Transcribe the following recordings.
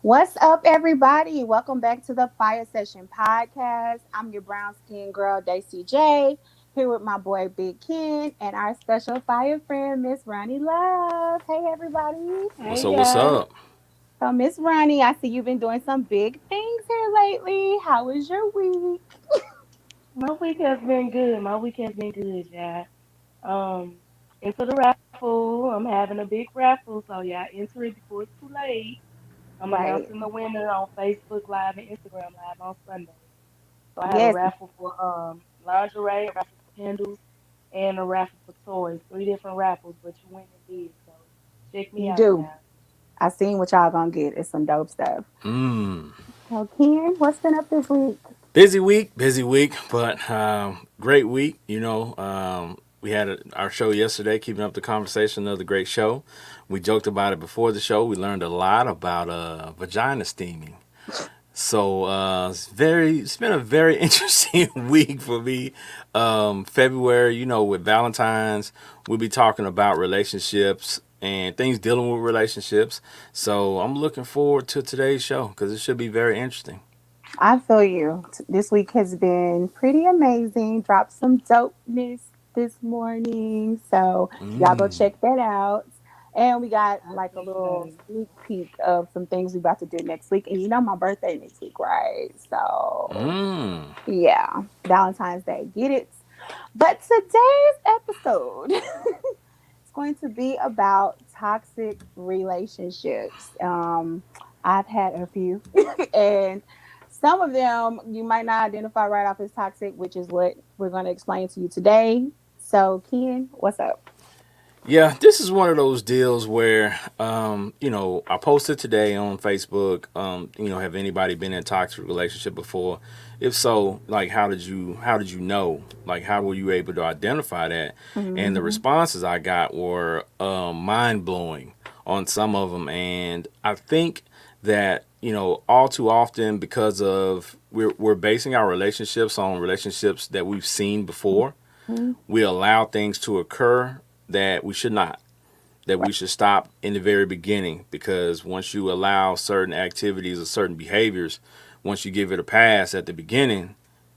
What's up, everybody? Welcome back to the Fire Session podcast. I'm your brown skin girl, Daisy J, here with my boy Big Ken and our special fire friend, Miss Ronnie Love. Hey, everybody. What's Hey up? What's guys, up? So, Miss Ronnie, I see you've been doing some big things here lately. How was your week? my week has been good. My week has been good, y'all. Um, into the raffle. I'm having a big raffle, so y'all enter it before it's too late. I'm Right. announcing the winner on Facebook Live and Instagram Live on Sunday. So I have a Yes, raffle for lingerie, a raffle for candles, and a raffle for toys. Three different raffles, but you win in big. So check me you out, do. y'all. I seen what y'all gonna get. It's some dope stuff. Mmm. So, Ken, what's been up this week? Busy week, but great week. We had our show yesterday, keeping up the conversation. Another great show. We joked about it before the show. We learned a lot about vagina steaming. So it's been a very interesting week for me. February, with Valentine's, we'll be talking about relationships and things dealing with relationships. So I'm looking forward to today's show because it should be very interesting. I feel you. This week has been pretty amazing. Dropped some dopeness this morning. So y'all go Mm. check that out. And we got I'll like a check it little out. sneak peek of some things we about to do next week. And you know my birthday next week, right? So Mm. yeah, Valentine's Day. Get it? But today's episode is going to be about toxic relationships. I've had a few, and some of them you might not identify right off as toxic, which is what we're going to explain to you today. So, Ken, what's up? Yeah, this is one of those deals where, I posted today on Facebook. Have anybody been in a toxic relationship before? If so, like, how did you know? Like, how were you able to identify that? And the Hmm. responses I got were mind blowing on some of them, and I think that all too often because of we're basing our relationships on relationships that we've seen before, we allow things to occur that we should not, that we Right. should stop in the very beginning, because once you allow certain activities or certain behaviors, once you give it a pass at the beginning,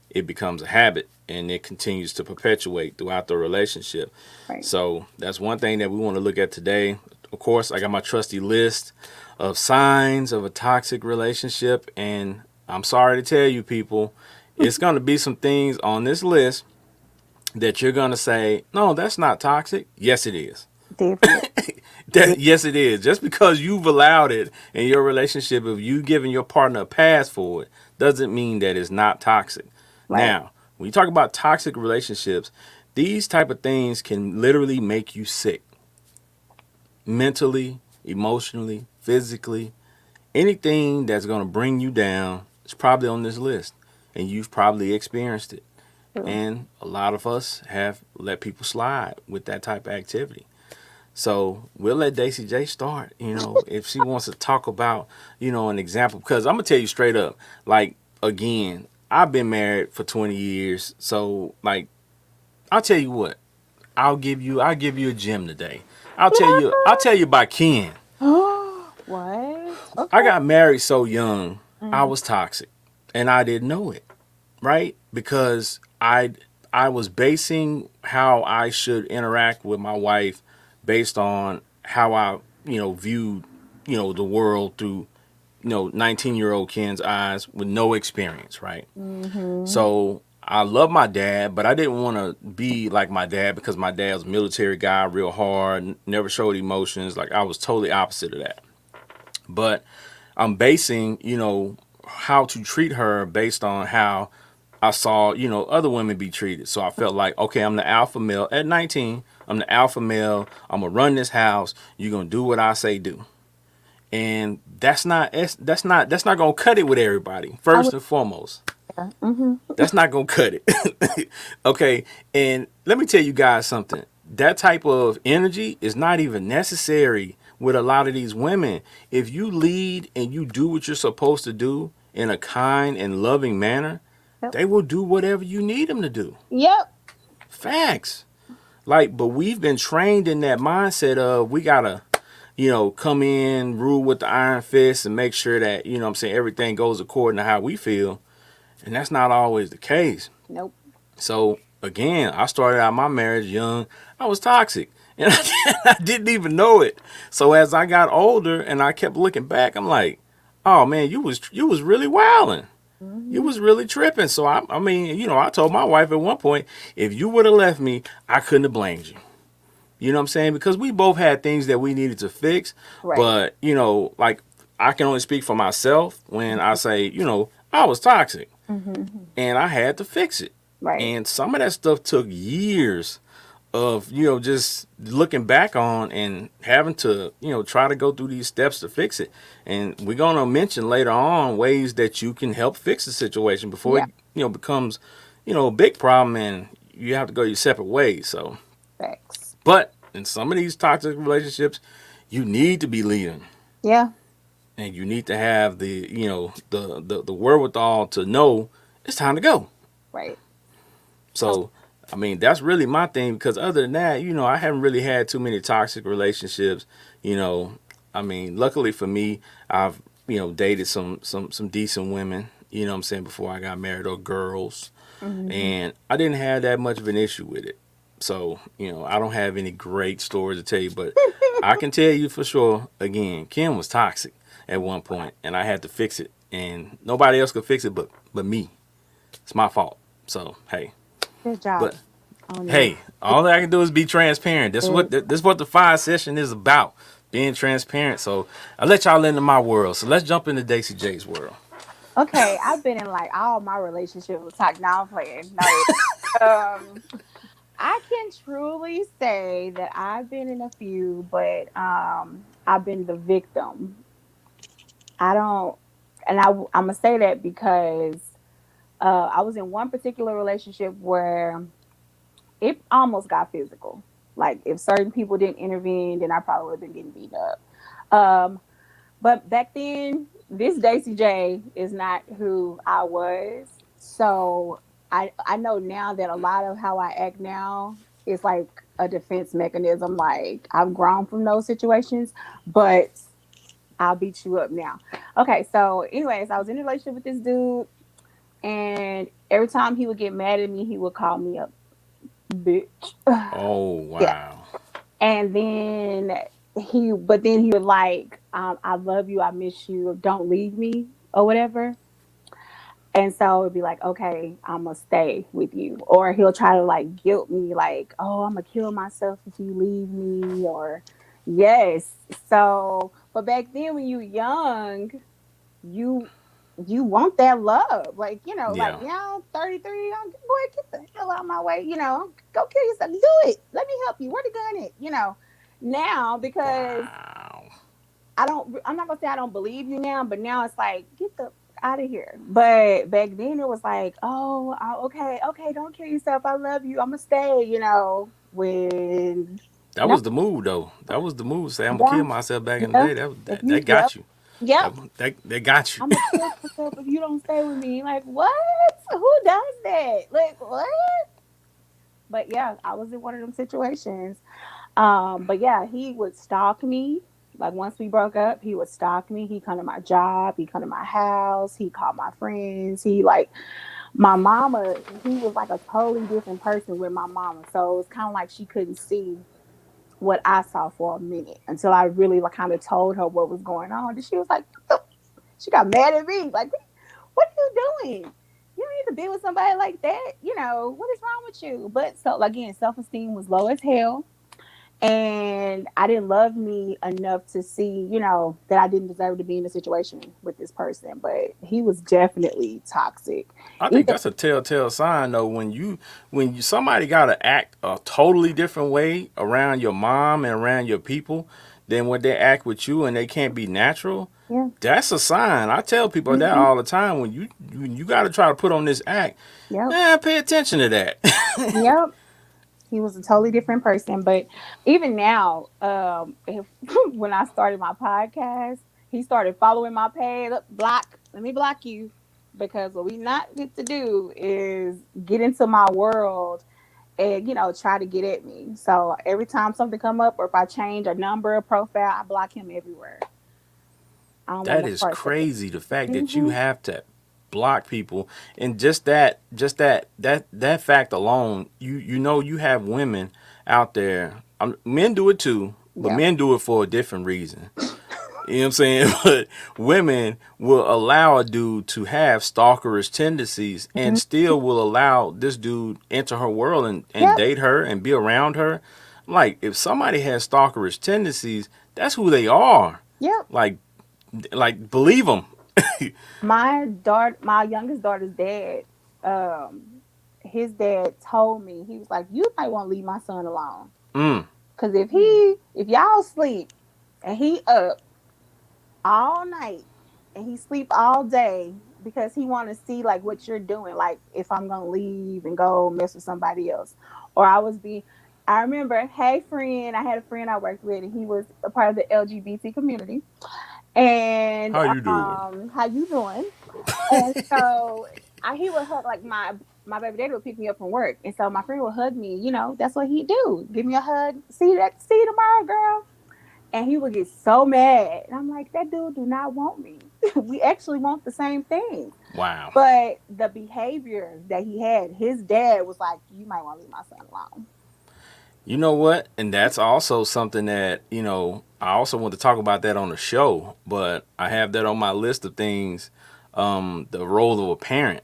it becomes a habit and it continues to perpetuate throughout the relationship. Right. So that's one thing that we want to look at today. Of course, I got my trusty list of signs of a toxic relationship, and I'm sorry to tell you people, it's going to be some things on this list that you're going to say, no, that's not toxic. Yes, it is. Definitely. Yes, it is. Just because you've allowed it in your relationship, if you giving your partner a pass for it, doesn't mean that it's not toxic. Right. Now, when you talk about toxic relationships, these type of things can literally make you sick, mentally, emotionally, physically. Anything that's going to bring you down is probably on this list, and you've probably experienced it. True. And a lot of us have let people slide with that type of activity. So we'll let Daisy J start, if she wants to talk about, an example. Because I'm going to tell you straight up, like, again, I've been married for 20 years. So, like, I'll tell you what, I'll give you a gem today. I'll tell you about Ken. What? I Okay. got married so young, I Mhm. was toxic. And I didn't know it, right? Because I was basing how I should interact with my wife based on how I, viewed, the world through, 19-year-old Ken's eyes with no experience, right? Mhm. So I love my dad, but I didn't want to be like my dad because my dad was a military guy, real hard, never showed emotions. Like, I was totally opposite of that. But I'm basing, how to treat her based on how I saw, other women be treated. So I felt like, okay, I'm the alpha male at 19. I'm the alpha male. I'm gonna run this house. You're gonna do what I say do. And that's not gonna cut it with everybody. I First was and foremost, there. Mhm. that's not gonna cut it. Okay, and let me tell you guys something. That type of energy is not even necessary with a lot of these women. If you lead and you do what you're supposed to do in a kind and loving manner, Yep. they will do whatever you need them to do. Yep. Facts. Like, but we've been trained in that mindset of we gotta, come in, rule with the iron fist, and make sure that, what I'm saying, everything goes according to how we feel. And that's not always the case. Nope. So, again, I started out my marriage young. I was toxic. And I didn't even know it. So as I got older and I kept looking back, I'm like, oh man, you was really wilding. You Hmm. was really tripping. So I mean, I told my wife at one point, if you would have left me, I couldn't have blamed you. You know what I'm saying? Because we both had things that we needed to fix. Right. But, like I can only speak for myself when I say, I was toxic Hmm. and I had to fix it. Right. And some of that stuff took years of, just looking back on and having to, try to go through these steps to fix it. And we're going to mention later on ways that you can help fix the situation before Yeah. it, becomes, a big problem and you have to go your separate ways. So, Facts. but in some of these toxic relationships, you need to be leading Yeah. and you need to have the, the wherewithal to know it's time to go. Right. Oh, So, I mean, that's really my thing because other than that, I haven't really had too many toxic relationships. You know, I mean, luckily for me, I've, dated some decent women, what I'm saying, before I got married or girls. hmm. And I didn't have that much of an issue with it. So, I don't have any great stories to tell you, but I can tell you for sure, again, Kim was toxic at one point and I had to fix it. And nobody else could fix it but me. It's my fault. So, hey. Good job But on you. hey, all that I can do is be transparent. This is what the fire session is about. Being transparent. So I let y'all into my world. So let's jump into Daisy J's world. Okay, I've been in like all my relationships with talk. Now I'm playing. No, um, I can truly say that I've been in a few, but I've been the victim. I don't, and I'm gonna say that because I was in one particular relationship where it almost got physical. Like if certain people didn't intervene, then I probably would have been getting beat up. But back then, this Daisy J is not who I was. So I know now that a lot of how I act now is like a defense mechanism. Like I've grown from those situations, but I'll beat you up now. Okay, so anyways, I was in a relationship with this dude, and every time he would get mad at me, he would call me a bitch. Oh Yeah. wow. And then but then he would like, I love you, I miss you, don't leave me or whatever. And so it'd be like, okay, I'm gonna stay with you. Or he'll try to like guilt me, like, oh, I'm gonna kill myself if you leave me, or yes. So, but back then when you young, you you want that love. Like, like Yeah. now 33, boy, get the hell out of my way, go kill yourself. Do it. Let me help you. Where the gun at? Now because Wow. I'm not gonna say I don't believe you now, but now it's like, get the out of here. But back then it was like, oh, okay, okay, don't kill yourself. I love you. I'm gonna stay, when That no, was the move though. That was the move. Say I'm gonna yeah, kill myself back in the yeah. day. That If that, you that yep, got you. yep. That got you. I'm gonna kill myself if you don't stay with me. Like, what? Who does that? Like, what? But yeah, I was in one of them situations. But yeah, he would stalk me. Like once we broke up, he would stalk me. He come to my job. He come to my house. He called my friends. He like my mama. He was like a totally different person with my mama. So it was kind of like she couldn't see what I saw for a minute until I really like kind of told her what was going on. And she was like, she got mad at me. Like, what are you doing? You don't need to be with somebody like that. What is wrong with you? But so again, self esteem was low as hell. And I didn't love me enough to see, that I didn't deserve to be in a situation with this person. But he was definitely toxic. I think Even that's a telltale sign though when you somebody got to act a totally different way around your mom and around your people than what they act with you and they can't be natural. yeah. That's a sign. I tell people that Hmm. all the time. When you got to try to put on this act, Yep. pay attention to that. Yep. He was a totally different person. But even now, when I started my podcast, he started following my page. Look, block. Let me block you, because what we not get to do is get into my world and try to get at me. So every time something come up, or if I change a number or profile, I block him everywhere. I don't want That no is parts of it. crazy. The fact that you Hmm. have to block people, and just that fact alone, you have women out there. Men do it too, but Yeah. men do it for a different reason. You know what I'm saying? But women will allow a dude to have stalkerish tendencies and Mhm. still will allow this dude enter her world and Yep. date her and be around her. Like, if somebody has stalkerish tendencies, that's who they are. Yep. Like, believe them. My youngest daughter's dad, um, his dad told me, he was like, "You might want to leave my son alone, Mm. cause if y'all sleep and he up all night and he sleep all day because he want to see like what you're doing, like if I'm gonna leave and go mess with somebody else, or I remember, hey friend, I had a friend I worked with, and he was a part of the LGBT community, and How you doing? how you doing? And so he would hug, like my baby daddy would pick me up from work, and so my friend would hug me. That's what he do. Give me a hug. See you tomorrow, girl. And he would get so mad, and I'm like, that dude do not want me. We actually want the same things. Wow. But the behavior that he had, his dad was like, you might want to leave my son alone. You know what? And that's also something that, I also want to talk about that on the show, but I have that on my list of things. The role of a parent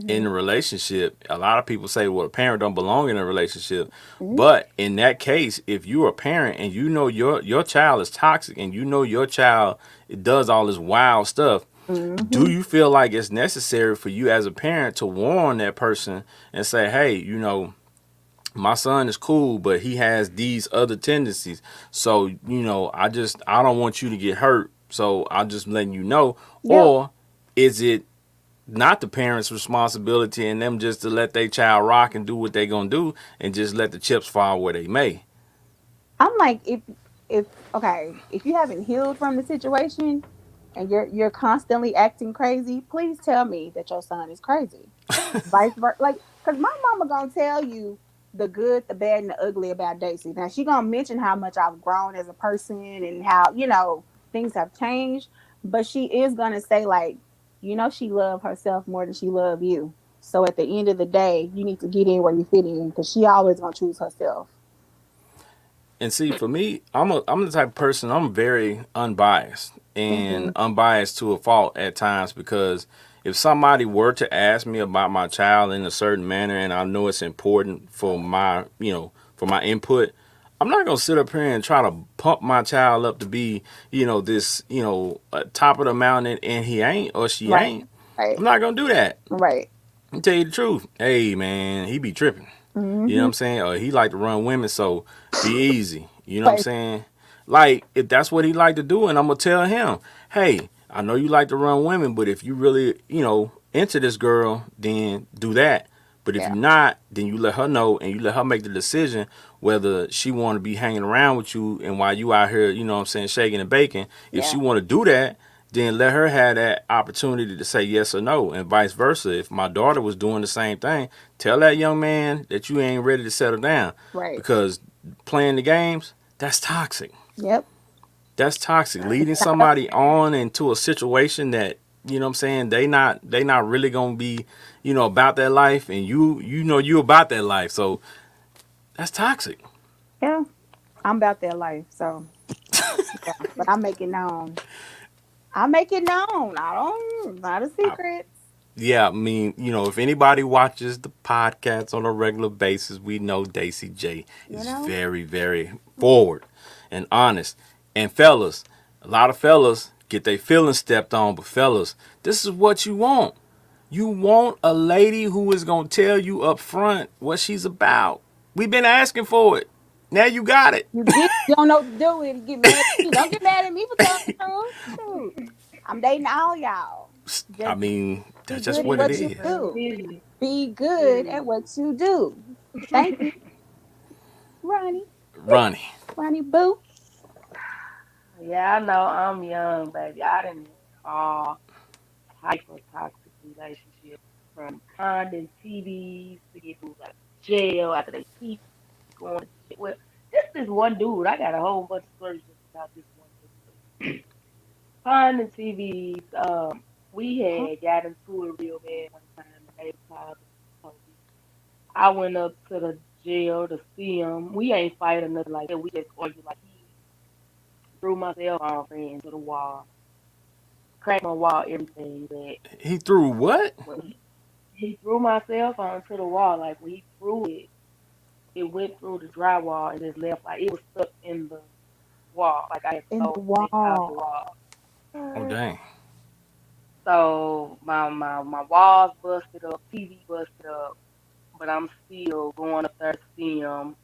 in Hmm. a relationship. A lot of people say, well, a parent don't belong in a relationship. Hmm. But in that case, if you're a parent and you know your child is toxic and you know your child it does all this wild stuff, do Hmm. you feel like it's necessary for you as a parent to warn that person and say, hey, my son is cool, but he has these other tendencies. So, I don't want you to get hurt. So I'm just letting you know. Yep. Or is it not the parents' responsibility and them just to let their child rock and do what they gonna do and just let the chips fall where they may? I'm like, if okay, if you haven't healed from the situation and you're constantly acting crazy, please tell me that your son is crazy. Vice versa, like, because my mama gonna tell you the good, the bad, and the ugly about Daisy. Now she gonna mention how much I've grown as a person and how things have changed, but she is gonna say, like, she love herself more than she love you. So at the end of the day, you need to get in where you fit in, because she always gonna choose herself. And see, for me, I'm the type of person, I'm very unbiased and Hmm. unbiased to a fault at times because if somebody were to ask me about my child in a certain manner and I know it's important for my input, I'm not gonna sit up here and try to pump my child up to be, this, top of the mountain and he ain't or she Right. ain't. Right. I'm not gonna do that. Right. I'll tell you the truth. Hey man, he be tripping. You know what Hmm. I'm saying? Or he like to run women, so be easy. You know what I'm Right. saying? Like, if that's what he like to do, and I'm gonna tell him, hey, I know you like to run women, but if you really, into this girl, then do that. But if Yeah. you're not, then you let her know and you let her make the decision whether she want to be hanging around with you and while you out here, you know what I'm saying, shaking and baking. If she Yeah. want to do that, then let her have that opportunity to say yes or no, and vice versa. If my daughter was doing the same thing, tell that young man that you ain't ready to settle down Right. because playing the games, that's toxic. Yep. That's toxic. Leading Child. somebody on into a situation that what I'm saying, they not really gonna be, about that life, and you about that life. So that's toxic. Yeah. I'm about that life. So yeah. But I make it known. I make it known. I don't, not a I, secret. yeah, I mean, if anybody watches the podcast on a regular basis, we know Daisy J You is know? very, very forward and honest. And fellas, a lot of fellas get their feelings stepped on, but fellas, this is what you want. You want a lady who is gonna tell you up front what she's about. We've been asking for it. Now you got it. You don't know what to do with it. You get mad at me. Don't get mad at me for telling the truth. Shoot. I'm dating all y'all. I Just mean, be that's just good at what it what you is. do. Business. Be good Business. at what you do. Thank you, Ronnie. Ronnie. Ronnie Boo. Yeah, I know I'm young, baby. I didn't all hyper toxic relationships from condom TVs to get food. jail after they keep going to jail. Well, this one dude. I got a whole bunch of stories just about this one dude. On the TVs, we Huh? had got into it real bad one time, and they called the police. I went up to the jail to see him. We ain't fight or nothing like that. We just argued like he threw my cell phone friend to the wall, cracked my wall, everything. But He threw what? when he threw my cell phone to the wall, like when he threw it, it went through the drywall and just left like it was stuck in the wall. Like I had In the so flicked out the wall. wall. Oh dang. So my walls busted up, TV busted up, but I'm still going up there to see him.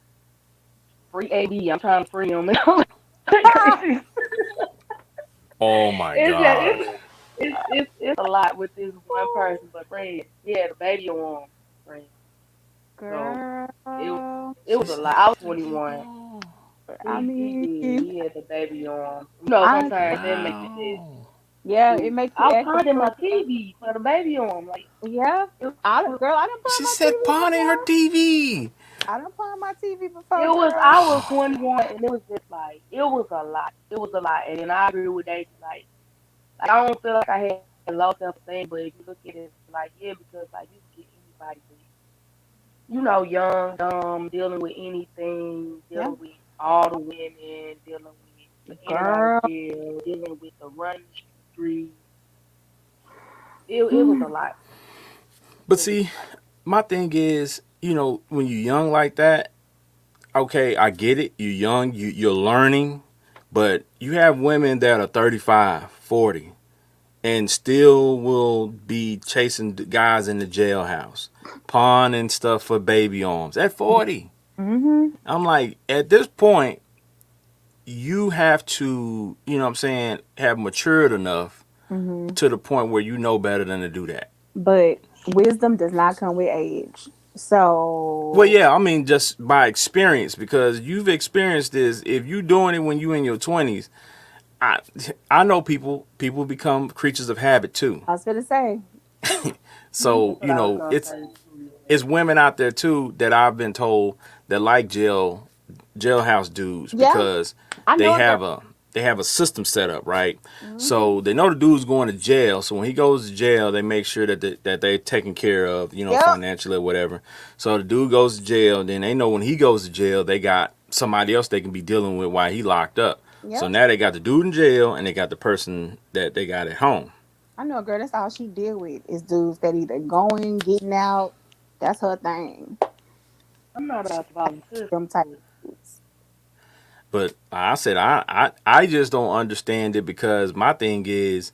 Free AB, I'm trying to free him. Ah, Oh my It's just, God. it's a lot with this one person, but friend, he had a baby on him, friend. So it was girl. it She was a said, lot. I was "Baby, 21. oh, I He mean, did. He had the baby on him. You know, I sometimes that make you just wow." yeah, it do. makes you I was act a pounding my fool. TV for the baby on him. Like Yeah. it, Girl, I done pawned She my said, TV "Pawnting her before. TV." I done pawned my TV before, it was. girl. I was 21, and it was just like it was a lot. It was a lot, and then I agree with Daisy. Like I don't feel like I had low self-esteem, but if you look at it, like yeah, because like you can get anybody, but young, dumb, dealing with anything, Yeah. dealing with all the women, dealing with the in and out of Girl. jail, dealing with the running street. It was Mm, a lot. But It was see, a lot. my thing is, when you're young like that, okay, I get it. You're young, you're learning, but you have women that are 35, 40, and still will be chasing the guys in the jailhouse, pawning stuff for baby arms at 40. mm-hmm. I'm like, at this point, you have to, you know what I'm saying, have matured enough Mm-hmm. to the point where you know better than to do that. But wisdom does not come with age. Well, So yeah, I mean, just by experience, because you've experienced this. If you doing it when you in your 20s, I I know people become creatures of habit too. I was gonna say, So That's what I was gonna say too. it's women out there too that I've been told that like jailhouse dudes yeah, because I they know a girl. have a they have a system set up, right? Mm-hmm. So they know the dude's going to jail. So when he goes to jail, they make sure that they're taken care of, Yep. financially or whatever. So the dude goes to jail, then they know when he goes to jail, they got somebody else they can be dealing with while he locked up. So Yep. now they got the dude in jail and they got the person that they got at home. I know a girl. That's all she deal with is dudes that either going, getting out. That's her thing. I'm not about to volunteer, Them type but of dudes. But I said I just don't understand it because my thing is,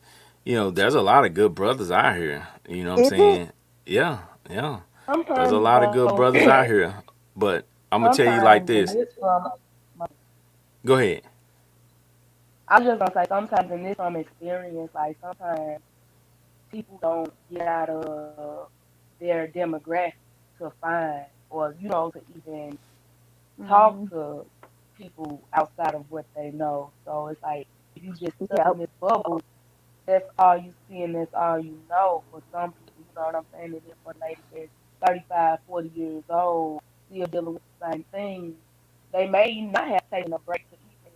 there's a lot of good brothers out here. You know what I'm Is it? saying? Yeah, yeah. There's a sometimes lot of good though, brothers out here. But I'm gonna tell you like sometimes in this. this from Go ahead. I was just gonna say sometimes in this from experience, like sometimes people don't get out of their demographic to find or to even talk Mm-hmm. to people outside of what they know. So it's like if you just stuck in Yep. this bubble, that's all you see and that's all you know. For some people, you know what I'm saying? And then for a lady that's 35, 40 years old, still dealing with the same thing, they may not have taken a break to even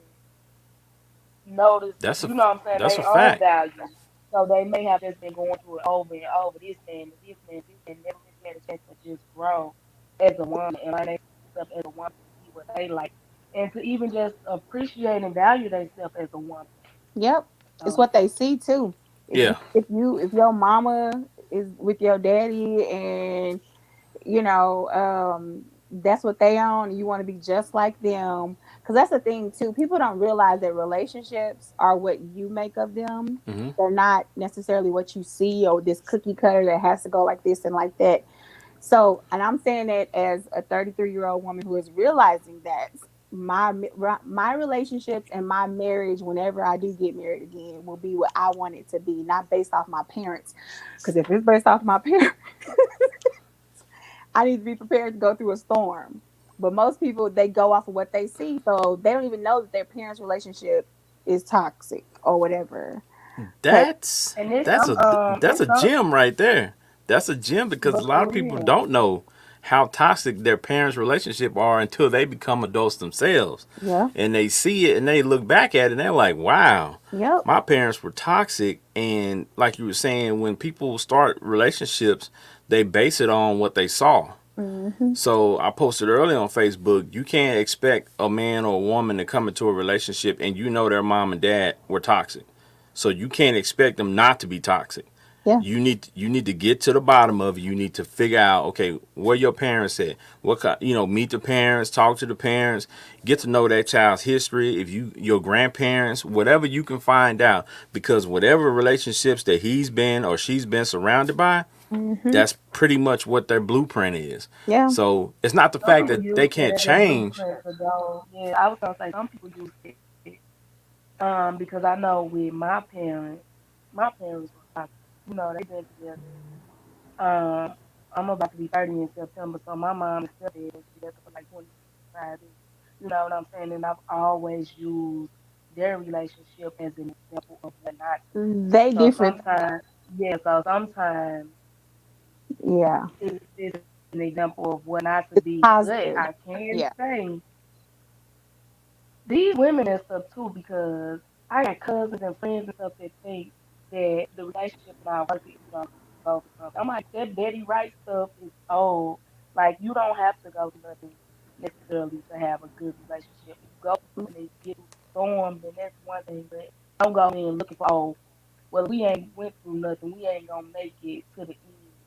notice, That's a you know what I'm saying, that's a their own fact. value. So they may have just been going through it over and over, this man, this man, this man, never really had a chance to just grow as a woman and learn themselves as a woman to see what they like and to even just appreciate and value themselves as a woman. Yep. It's So what they see too. Yeah, If your mama is with your daddy and that's what they own and you want to be just like them, because that's the thing too, people don't realize that relationships are what you make of them. hmm They're not necessarily what you see or this cookie cutter that has to go like this and like that. So, and I'm saying that as a 33-year-old woman who is realizing that my relationships and my marriage, whenever I do get married again, will be what I want it to be, not based off my parents. Because if it's based off my parents, I need to be prepared to go through a storm. But most people, they go off of what they see, so they don't even know that their parents' relationship is toxic or whatever. Because that's and this that's a that's it's a some gem right there. That's a gem because a but lot for of people real. don't know. how toxic their parents' relationship are until they become adults themselves. Yeah. And they see it and they look back at it and they're like, wow, Yep. my parents were toxic. And like you were saying, when people start relationships, they base it on what they saw. Hmm. So I posted earlier on Facebook, you can't expect a man or a woman to come into a relationship and you know their mom and dad were toxic. So you can't expect them not to be toxic. Yeah. You need to get to the bottom of it. You need to figure out, okay, where your parents at. What kind, meet the parents, talk to the parents, get to know that child's history. If your grandparents, whatever you can find out, because whatever relationships that he's been or she's been surrounded by, Hmm. that's pretty much what their blueprint is. Yeah. So it's not the Some fact people that they use that can't as a change. blueprint to go. Yeah, I was gonna say some people use it. Because I know with my parents were toxic. You know, they've been together. Um, I'm about to be 30 in September, so my mom and stepdad been together for like 25 years. You know what I'm saying? And I've always used their relationship as an example of what not to be. They So different. sometimes, yeah, so sometimes Yeah. it's an example of what not to It's be. But positive. I can Yeah. say these women and stuff too, because I got cousins and friends and stuff that think that the relationship not worth it if you don't go through something. I'm like, that Betty Wright stuff is old. Like, you don't have to go through nothing necessarily to have a good relationship. If you go through something and you get through the storm, then that's one thing. But don't go in looking for, oh, well, we ain't went through nothing. We ain't gonna make it to the end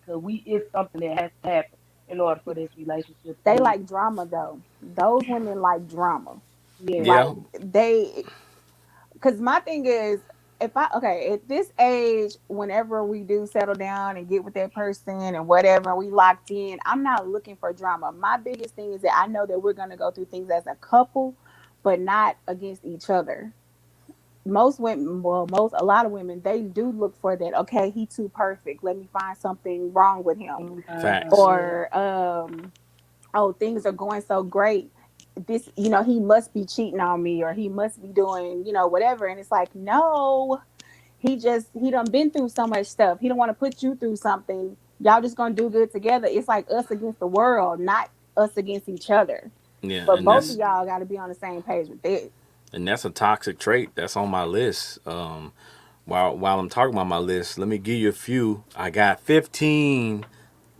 because it's something that has to happen in order for this relationship to They be. like drama though. Those women like drama. Yeah. Like Yeah, they, because my thing is, if I okay at this age, whenever we do settle down and get with that person and whatever, we locked in. I'm not looking for drama. My biggest thing is that I know that we're gonna go through things as a couple, but not against each other. Most women, well, a lot of women, they do look for that. Okay, he too perfect. Let me find something wrong with him, Let me find facts. something. Yeah. or oh, things are going so great. This, he must be cheating on me, or he must be doing, whatever. And it's like, no, he done been through so much stuff. He don't want to put you through something. Y'all just gonna do good together. It's like us against the world, not us against each other. Yeah, But and both of that's Mhm. y'all got to be on the same page with it. and that's a toxic trait that's on my list. While I'm talking about my list, let me give you a few. I got 15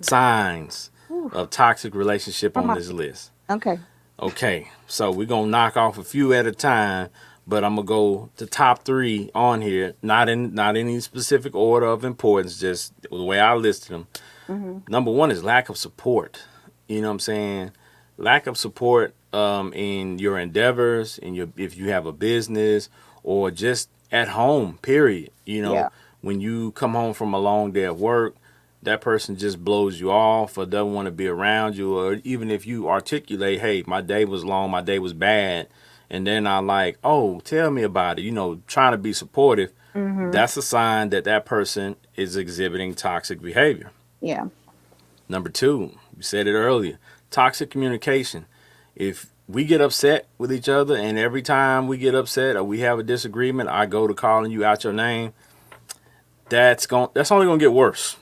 signs Whew. of toxic relationship I'm on on this list. Okay. Okay, so we're gonna knock off a few at a time, but I'm gonna go the top three on here, not in any specific order of importance, just the way I listed them. Hmm. Number one is lack of support. You know what I'm saying? Lack of support in your endeavors, in your if you have a business or just at home. Period. Yeah. When you come home from a long day of work, that person just blows you off or doesn't want to be around you, or even if you articulate, "Hey, my day was long, my day was bad," and they're not like, "Oh, tell me about it." Trying to be supportive. Hmm. That's a sign that that person is exhibiting toxic behavior. Yeah. Number two, you said it earlier, toxic communication. If we get upset with each other and every time we get upset or we have a disagreement, I go to calling you out your name, that's only gonna get worse.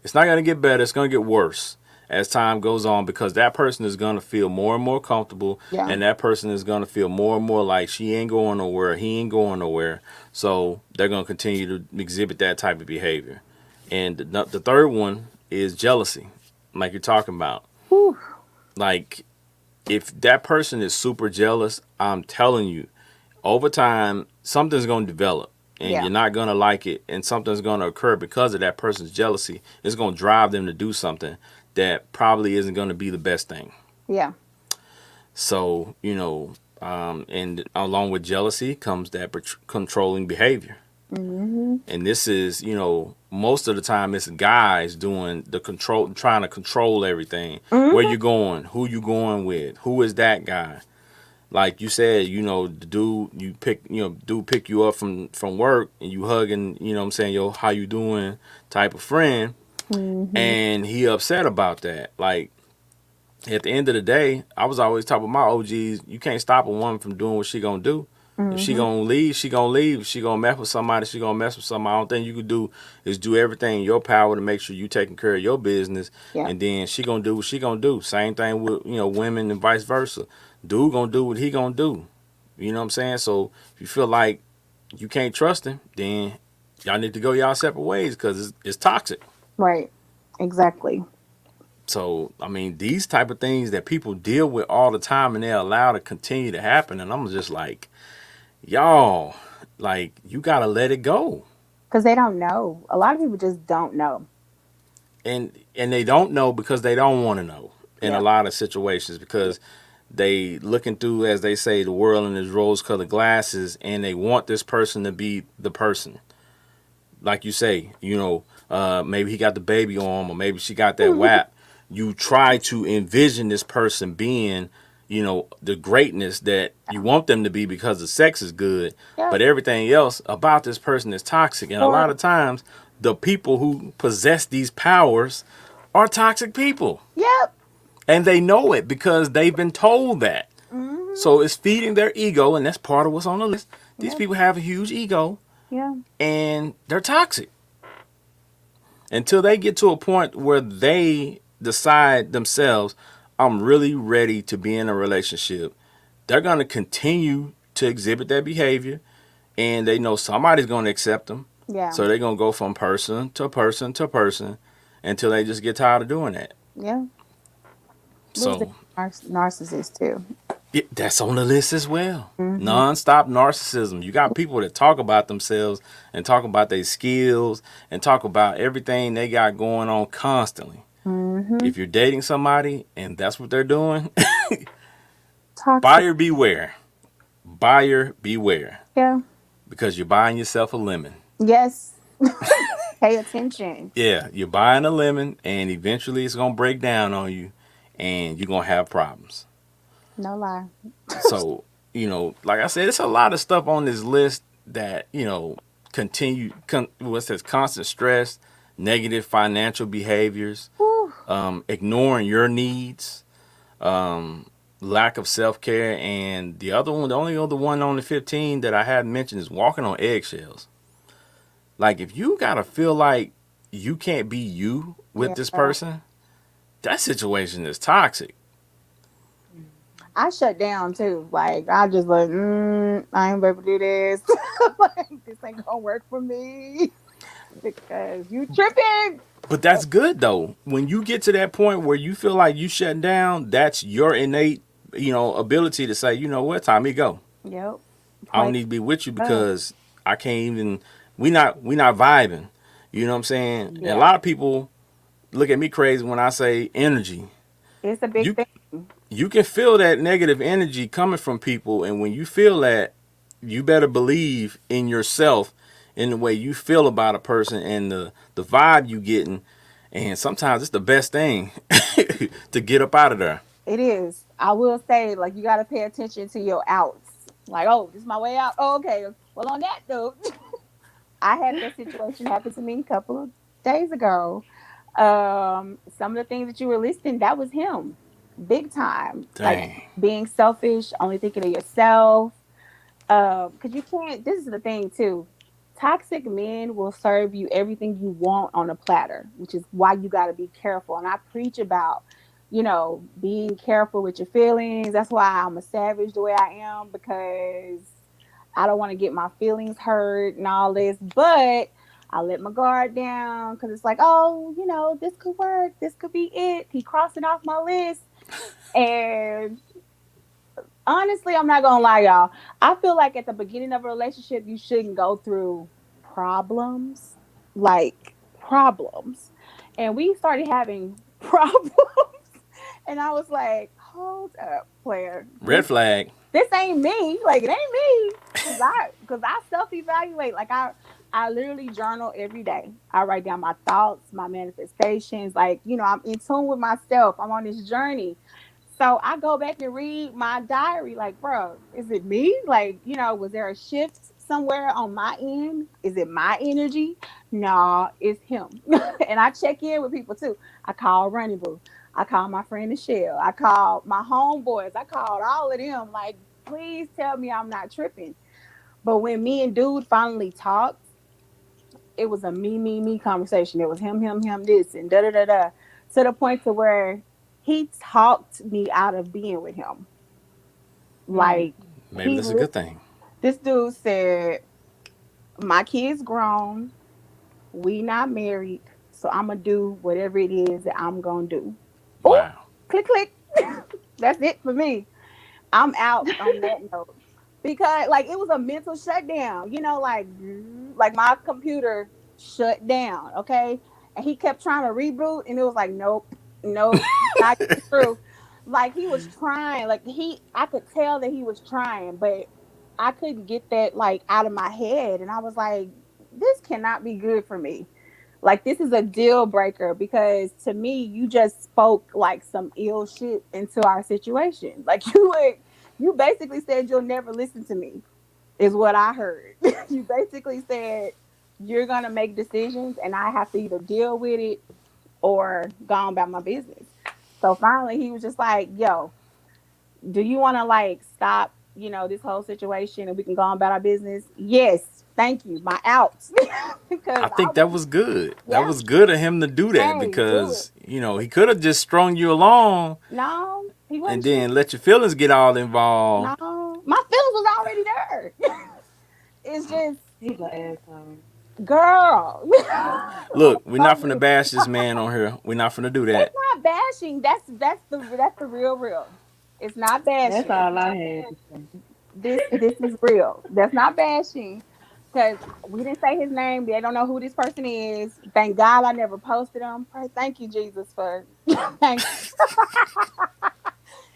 It's not gonna get better, it's gonna get worse as time goes on because that person is gonna feel more and more comfortable Yeah. and that person is gonna feel more and more like she ain't going nowhere, he ain't going nowhere. So they're gonna continue to exhibit that type of behavior. And the third one is jealousy, like you're talking about. Whew. Like, if that person is super jealous, I'm telling you, over time, something's going to develop and Yeah. you're not going to like it. And something's going to occur because of that person's jealousy. It's going to drive them to do something that probably isn't going to be the best thing. Yeah. So, and along with jealousy comes that controlling behavior. Hmm. And this is, most of the time it's guys doing the control, trying to control everything. Where Hmm. you going? Who you going with? Who is that guy? Like you said, the dude you pick, dude pick you up from work and you hugging, what I'm saying, yo, how you doing type of friend, Hmm. and he upset about that. Like, at the end of the day, I was always talking about my OGs, you can't stop a woman from doing what she gonna do. If she Mm-hmm. gonna leave, she gonna leave. If she gonna mess with somebody, she gonna mess with somebody. The only thing you can do is do everything in your power to make sure you taking care of your business, Yeah. and then she gonna do what she gonna do. Same thing with women and vice versa. Dude gonna do what he gonna do. You know what I'm saying? So if you feel like you can't trust him, then y'all need to go y'all separate ways because it's toxic. Right. Exactly. So I mean, these type of things that people deal with all the time and they allow to continue to happen, and I'm just like, y'all, like you gotta let it go. Because they don't know. A lot of people just don't know. And they don't know because they don't want to know in a Yeah. lot of situations Yeah. because they looking through, as they say, the world in these rose colored glasses, and they want this person to be the person. Like you say, maybe he got the baby on him, or maybe she got that WAP. You try to envision this person being, the greatness that you want them to be because the sex is good, Yep. but everything else about this person is toxic. And a Or lot of times, the people who possess these powers are toxic people. yep. And they know it because they've been told that. Mm-hmm. So it's feeding their ego, and that's part of what's on the list. These Yep. people have a huge ego, Yeah. and they're toxic until they get to a point where they decide themselves, I'm really ready to be in a relationship. They're going to continue to exhibit that behavior, and they know somebody's going to accept them. Yeah. So they're going to go from person to person to person until they just get tired of doing that. Yeah. What was the So narcissist too? that's on the list as well. Mm-hmm. Non-stop narcissism. You got people that talk about themselves and talk about their skills and talk about everything they got going on constantly. Mm-hmm. If you're dating somebody and that's what they're doing, Toxic. buyer beware. Buyer beware. Yeah. Because you're buying yourself a lemon. Yes. Pay attention. Yeah, you're buying a lemon and eventually it's going to break down on you and you're going to have problems. No lie. So, like I said, it's a lot of stuff on this list that, what's this, constant stress, negative financial behaviors, Whew. ignoring your needs, lack of self care, and the other one, the only other one on the 15 that I hadn't mentioned is walking on eggshells. Like if you gotta feel like you can't be you with Yeah. this person, that situation is toxic. I shut down too. Like I just like, I ain't able to do this. Like this ain't gonna work for me because you tripping. But that's good though. When you get to that point where you feel like you shutting down, that's your innate, ability to say, you know what, time me go. Yep. I don't Play need to be with you up. because I can't even. We not vibing. You know what I'm saying? And a Yeah. lot of people look at me crazy when I say energy. It's a big You thing. you can feel that negative energy coming from people, and when you feel that, you better believe in yourself, in the way you feel about a person, and the vibe you getting. And sometimes it's the best thing to get up out of there. It is. I will say, like, you got to pay attention to your outs. Like, oh, this is my way out. Oh, okay. Well, on that note, I had that situation happen to me a couple of days ago. Some of the things that you were listing, that was him, big time. Like Dang. being selfish, only thinking of yourself. Because you can't. This is the thing too. Toxic men will serve you everything you want on a platter, which is why you got to be careful. And I preach about, being careful with your feelings. That's why I'm a savage the way I am because I don't want to get my feelings hurt and all this. But I let my guard down because it's like, oh, this could work. This could be it. He crossed it off my list. And honestly, I'm not gonna lie, y'all. I feel like at the beginning of a relationship, you shouldn't go through problems, like problems. And we started having problems, and I was like, "Hold up, player. Red flag. This ain't me. Like it ain't me." Cause I self evaluate. Like I literally journal every day. I write down my thoughts, my manifestations. Like I'm in tune with myself. I'm on this journey. So I go back and read my diary, like, bro, is it me? Like, was there a shift somewhere on my end? Is it my energy? No, it's him. And I check in with people too. I call Running Boo. I call my friend Michelle. I called my homeboys. I called all of them. Like, Please tell me I'm not tripping. But when me and dude finally talked, it was a me conversation. It was him, this and da da da da. To the point to where he talked me out of being with him. Mm. Like Maybe that's a good thing. this dude said, my kid's grown, we not married, so I'm gonna do whatever it is that I'm gonna do. Oh, Wow. click click. That's it for me. I'm out on that note because like it was a mental shutdown, like my computer shut down, okay? And he kept trying to reboot and it was like nope, nope, not getting through. Like he was trying, like I could tell that he was trying, but I couldn't get that like out of my head and I was like this cannot be good for me. Like this is a deal breaker because to me, you just spoke like some ill shit into our situation. Like you basically said you'll never listen to me, is what I heard. You basically said you're gonna make decisions and I have to either deal with it or go on about my business. So finally he was just like, yo, do you wanna like stop, this whole situation and we can go on about our business? Yes, thank you. My outs. I Because I think that was was good. That yeah. was good of him to do that Hey, do it. because, he could have just strung you along No, he and wasn't then true. let your feelings get all involved. No, my feelings was already there. It's just, He's an asshole. girl. Look, we're not finna Sorry. bash this man on here. We're not finna do It's that. not bashing. That's the real. It's not That's bashing. all I had to say. This is real. That's not bashing. Because we didn't say his name. They don't know who this person is. Thank God I never posted him. Pray, thank you, Jesus, for thank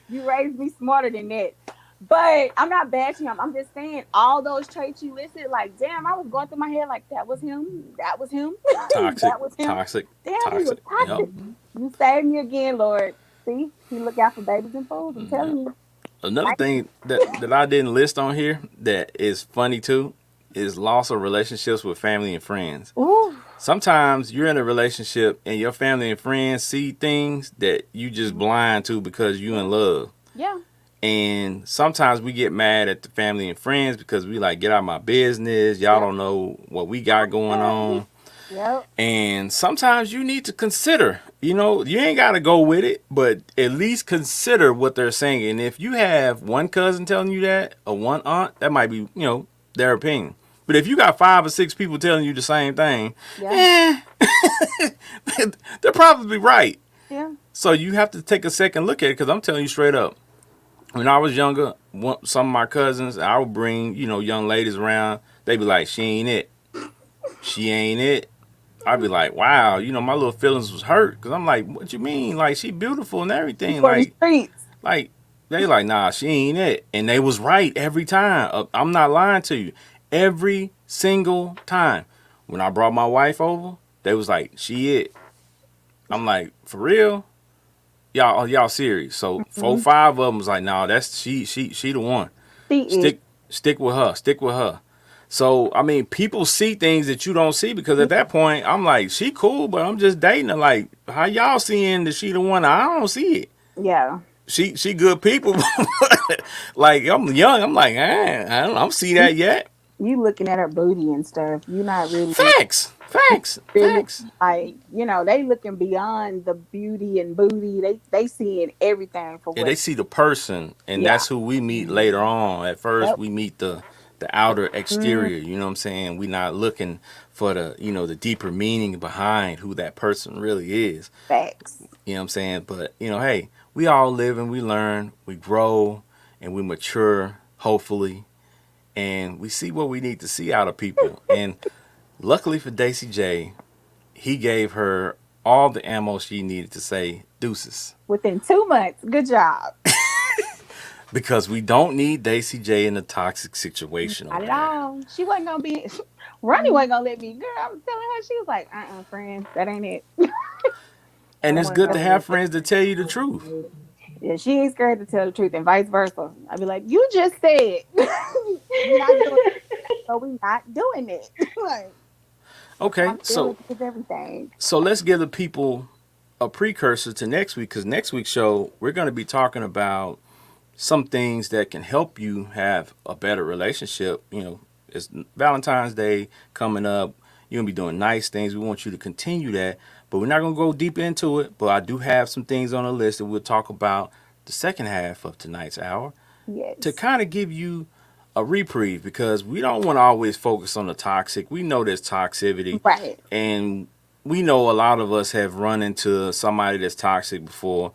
you raised me smarter than that. But I'm not bashing him. I'm just saying all those traits you listed, like, damn, I was going through my head like that was him. That was him. Toxic, That was him. toxic, Damn, he was toxic. Yep. toxic. Hmm. You saved me again, Lord. See, he look out for babies and fools. I'm Yep. telling you. Another Thank thing that I didn't list on here that is funny too is loss of relationships with family and friends. you. Ooh. Sometimes you're in a relationship and your family and friends see things that you just blind to because you in love. Yeah. And sometimes we get mad at the family and friends because we like get out of my business. Y'all Yep. don't know what we got going on. Yep. And sometimes you need to consider, you ain't got to go with it, but at least consider what they're saying. And if you have one cousin telling you that or one aunt, that might be, their opinion. But if you got 5 or 6 people telling you the same thing, Yeah. eh, they're probably right. Yeah. So you have to take a second look at it because I'm telling you straight up. When I was younger, some of my cousins, I would bring, young ladies around. They'd be like, she ain't it. She ain't it. I'd be like, wow, my little feelings was hurt because I'm like, what you mean? Like, she beautiful and You everything. for the streets. Like they like, nah, she ain't it, and they was right every time. I'm not lying to you. Every single time, when I brought my wife over, they was like, she it. I'm like, for real? Y'all serious? So four, Mm-hmm. 5 of them was like, nah, that's she the one. See it. Stick with her. Stick with her. So I mean, people see things that you don't see because at that point, I'm like, she cool, but I'm just dating her. Like, how y'all seeing that she the one? I don't see it. Yeah. She good people. Like I'm young. I'm like, I don't see that yet. You looking at her booty and stuff. You're not really Facts. Facts. really Facts. like they looking beyond the beauty and booty. They seeing everything for Yeah, what. they see the person, and Yeah. that's who we meet later Hmm. on. At first, Yep. we meet the outer Mm, exterior. You know what I'm saying? We not looking for the deeper meaning behind who that person really is. facts. You know what I'm saying? But hey, we all live and we learn, we grow, and we mature. Hopefully, and we see what we need to see out of people. And luckily for Daisy J, he gave her all the ammo she needed to say deuces. Within 2 months. Good job. Because we don't need Daisy J in a toxic situation Not over at there. all. She wasn't gonna be. Ronnie wasn't gonna let me. Girl, I was telling her. She was like, friend, that ain't it. And I it's wasn't good to gonna have let that friends that tell you the go truth. crazy. Yeah, she ain't scared to tell the truth, and vice versa. I'd be like, you just said we not doing, so we not doing it. Like Okay, so accountability is everything. let's give the people a precursor to next week because next week's show we're going to be talking about some things that can help you have a better relationship. It's Valentine's Day coming up. You're going to be doing nice things. We want you to continue that. But we're not going to go deep into it. But I do have some things on the list that we'll talk about the second half of tonight's hour to Yes. kind of give you a reprieve, because we don't want to always focus on the toxic. We know there's toxicity, Right. and we know a lot of us have run into somebody that's toxic before.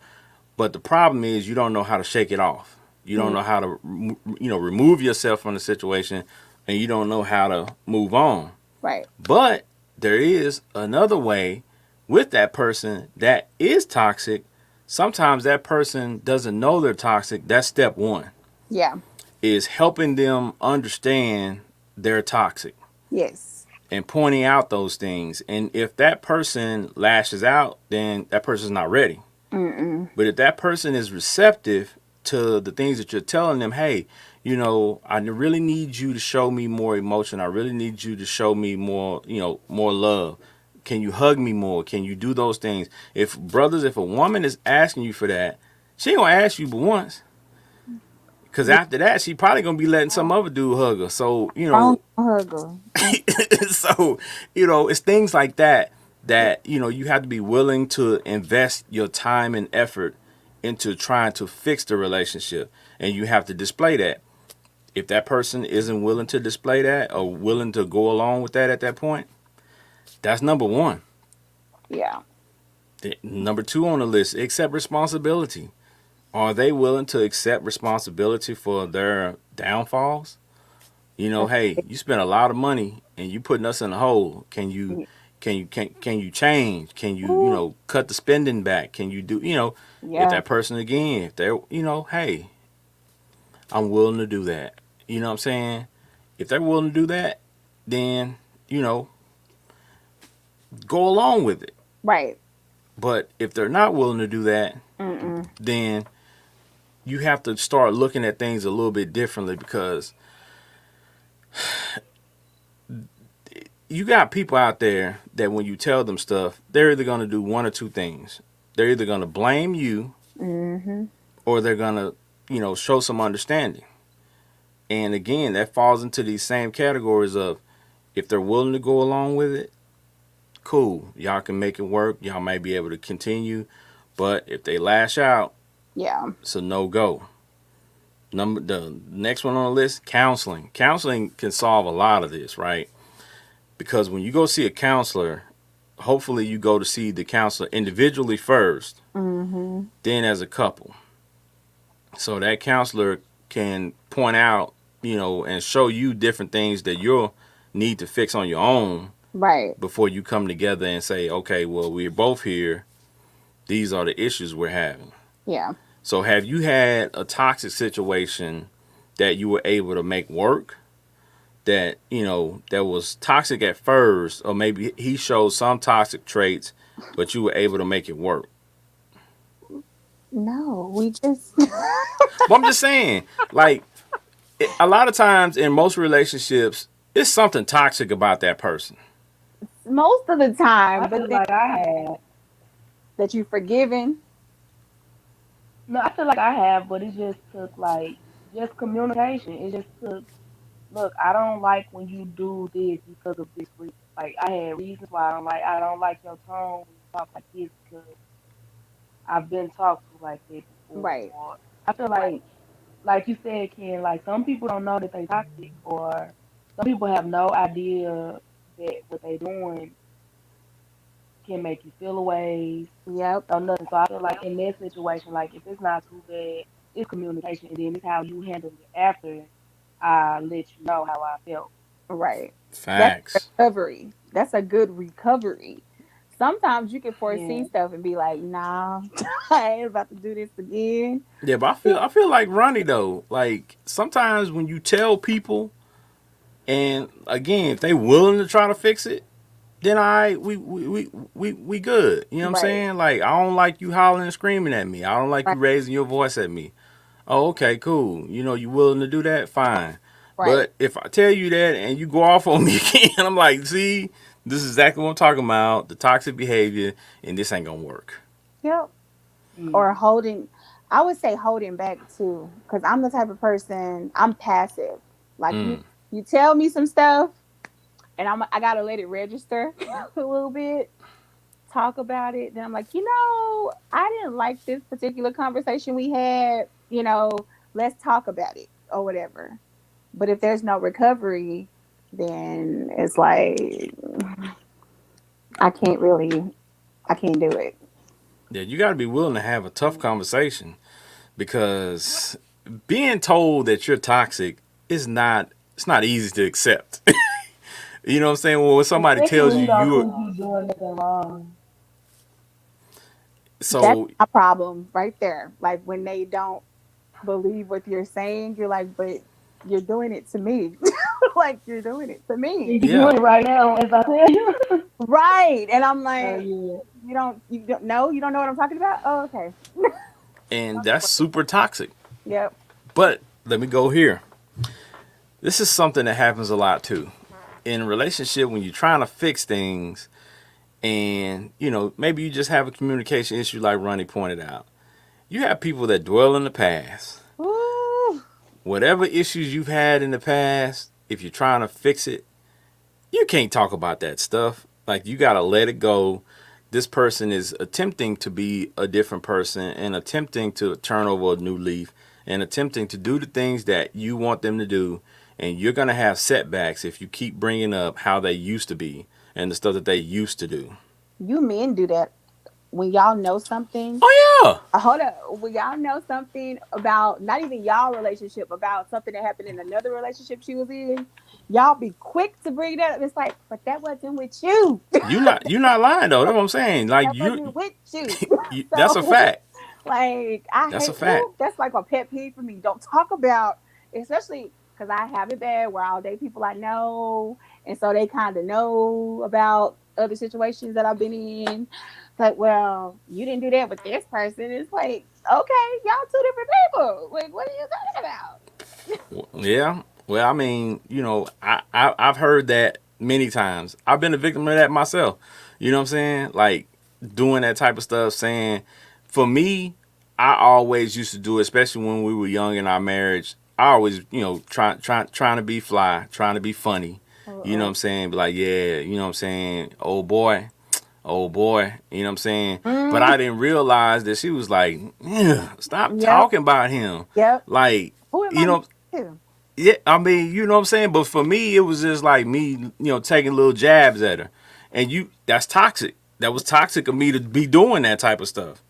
But the problem is you don't know how to shake it off. You don't Mm, know how to, remove yourself from the situation, and you don't know how to move on. right. But there is another way with that person that is toxic. Sometimes that person doesn't know they're toxic. That's step one, Yeah. is helping them understand they're toxic Yes. and pointing out those things. And if that person lashes out, then that person's not ready. Mm-mm. But if that person is receptive to the things that you're telling them, hey, I really need you to show me more emotion. I really need you to show me more, more love. Can you hug me more? Can you do those things? If a woman is asking you for that, she ain't gonna ask you but once. Cause Yeah. after that, she probably gonna be letting some other dude hug her. So, Wrong hugger. so, it's things like that that, you have to be willing to invest your time and effort into trying to fix the relationship. And you have to display that. If that person isn't willing to display that or willing to go along with that at that point, that's number one. Yeah. Number two on the list, accept responsibility. Are they willing to accept responsibility for their downfalls? Hey, you spent a lot of money and you putting us in a hole. Can you change? Can you, Ooh, cut the spending back? Can you do, if yeah. that person again, if they're, hey, I'm willing to do that. You know what I'm saying? If they're willing to do that, then, you know, go along with it. Right. But if they're not willing to do that, Mm-mm. then you have to start looking at things a little bit differently, because you got people out there that when you tell them stuff, they're either going to do one or two things. They're either going to blame you, Mm-hmm. or they're going to, show some understanding. And again, that falls into these same categories of, if they're willing to go along with it, cool. Y'all can make it work. Y'all may be able to continue. But if they lash out, Yeah. it's a no-go. The next one on the list, counseling. Counseling can solve a lot of this, right? Because when you go see a counselor, hopefully you go to see the counselor individually first, Mm-hmm. then as a couple. So that counselor can point out, and show you different things that you'll need to fix on your own Right. before you come together and say, okay, well, we're both here. These are the issues we're having. Yeah. So have you had a toxic situation that you were able to make work, that, that was toxic at first, or maybe he showed some toxic traits, but you were able to make it work? No, we just But I'm just saying, like, a lot of times in most relationships, it's something toxic about that person. most of the time, I but feel then like I have. that you forgiven. No, I feel like I have, but it just took like just communication. It just took. Look, I don't like when you do this because of this reason. Like I had reasons why I don't like your tone when you talk like this because I've been talked to like that before. Right. Or I feel like you said, Ken, like some people don't know that they toxic, or some people have no idea that what they doing can make you feel away Yep. or nothing. So I feel like in that situation, like if it's not too bad, it's communication, and then it's how you handle it after I let you know how I felt. Right. That's Facts. recovery. That's a good recovery. Sometimes you can foresee Yeah. stuff and be like, nah, I ain't about to do this again. Yeah, but I feel like Ronnie though. Like, sometimes when you tell people, and again, if they willing to try to fix it, then we good. You know what I'm Right. saying? Like, I don't like you hollering and screaming at me. I don't like Right. you raising your voice at me. Oh, okay, cool. You willing to do that? Fine. Right. But if I tell you that and you go off on me again, I'm like, see, this is exactly what I'm talking about, the toxic behavior, and this ain't gonna work. Yep. Mm. Or holding. I would say holding back too, because I'm the type of person, I'm passive. Like Mm. you tell me some stuff, and I gotta let it register a little bit, talk about it. Then I'm like, I didn't like this particular conversation we had. Let's talk about it or whatever. But if there's no recovery, then it's like I can't really, I can't do it. Yeah, you got to be willing to have a tough conversation because being told that you're toxic is not it's not easy to accept. You know what I'm saying? Well, when somebody Especially tells when you you don't you think you're doing nothing wrong. That's so a problem right there. Like when they don't believe what you're saying, you're like, but you're doing it to me. Like you're doing it to me. And you're yeah, doing it right now, as I tell you. Right. And I'm So like, yeah. you don't know, you don't know what I'm talking about? Oh, okay. and that's super toxic. Yep. But let me go here. This is something that happens a lot too. In a relationship when you're trying to fix things and maybe you just have a communication issue like Ronnie pointed out. You have people that dwell in the past. Ooh. Whatever issues you've had in the past, if you're trying to fix it, you can't talk about that stuff. Like you gotta let it go. This person is attempting to be a different person and attempting to turn over a new leaf and attempting to do the things that you want them to do. And you're gonna have setbacks if you keep bringing up how they used to be and the stuff that they used to do. You men do that when y'all know something. Oh yeah, Hold up. When y'all know something about not even y'all relationship, about something that happened in another relationship she was in, y'all be quick to bring that up. It's like, but that wasn't with you. you're not lying though. That's what I'm saying. Like That wasn't with you. that's a So fact. like I That's a hate fact. that's like a pet peeve for me. Don't talk about, especially because I have it bad where I'll date people I know, and so they kind of know about other situations that I've been in. It's like, well, you didn't do that with this person. It's like, okay, y'all two different people. Like, what are you talking about? Yeah. Well, I mean, I've heard that many times. I've been a victim of that myself. You know what I'm saying? Like doing that type of stuff. Saying, for me, I always used to do it, especially when we were young in our marriage. I always, trying to be fly, trying to be funny. You know what Uh-uh. I'm saying? Be like, yeah, you know what I'm saying? Oh boy, you know what I'm saying? But Mm, I didn't realize that she was like, yeah, stop yep, talking about him. yep. Like, Who am you I know, to? yeah, I mean, you know what I'm saying? But for me, it was just like me, taking little jabs at her. And that's toxic. That was toxic of me to be doing that type of stuff.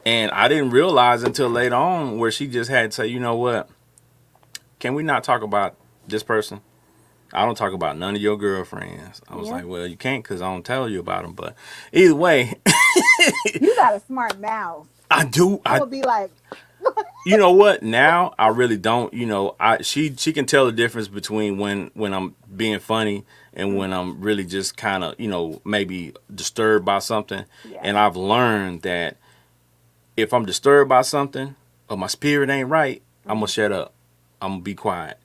And I didn't realize until later on where she just had to say, you know what? Can we not talk about this person? I don't talk about none of your girlfriends. I was Yeah, like, well, you can't because I don't tell you about them. But either way, you got a smart mouth. I do. I would be like, You know what? Now I really don't. She can tell the difference between when I'm being funny and when I'm really just kind of maybe disturbed by something. yeah, And I've learned that if I'm disturbed by something or my spirit ain't right, I'm gonna mhm, shut up. I'm gonna be quiet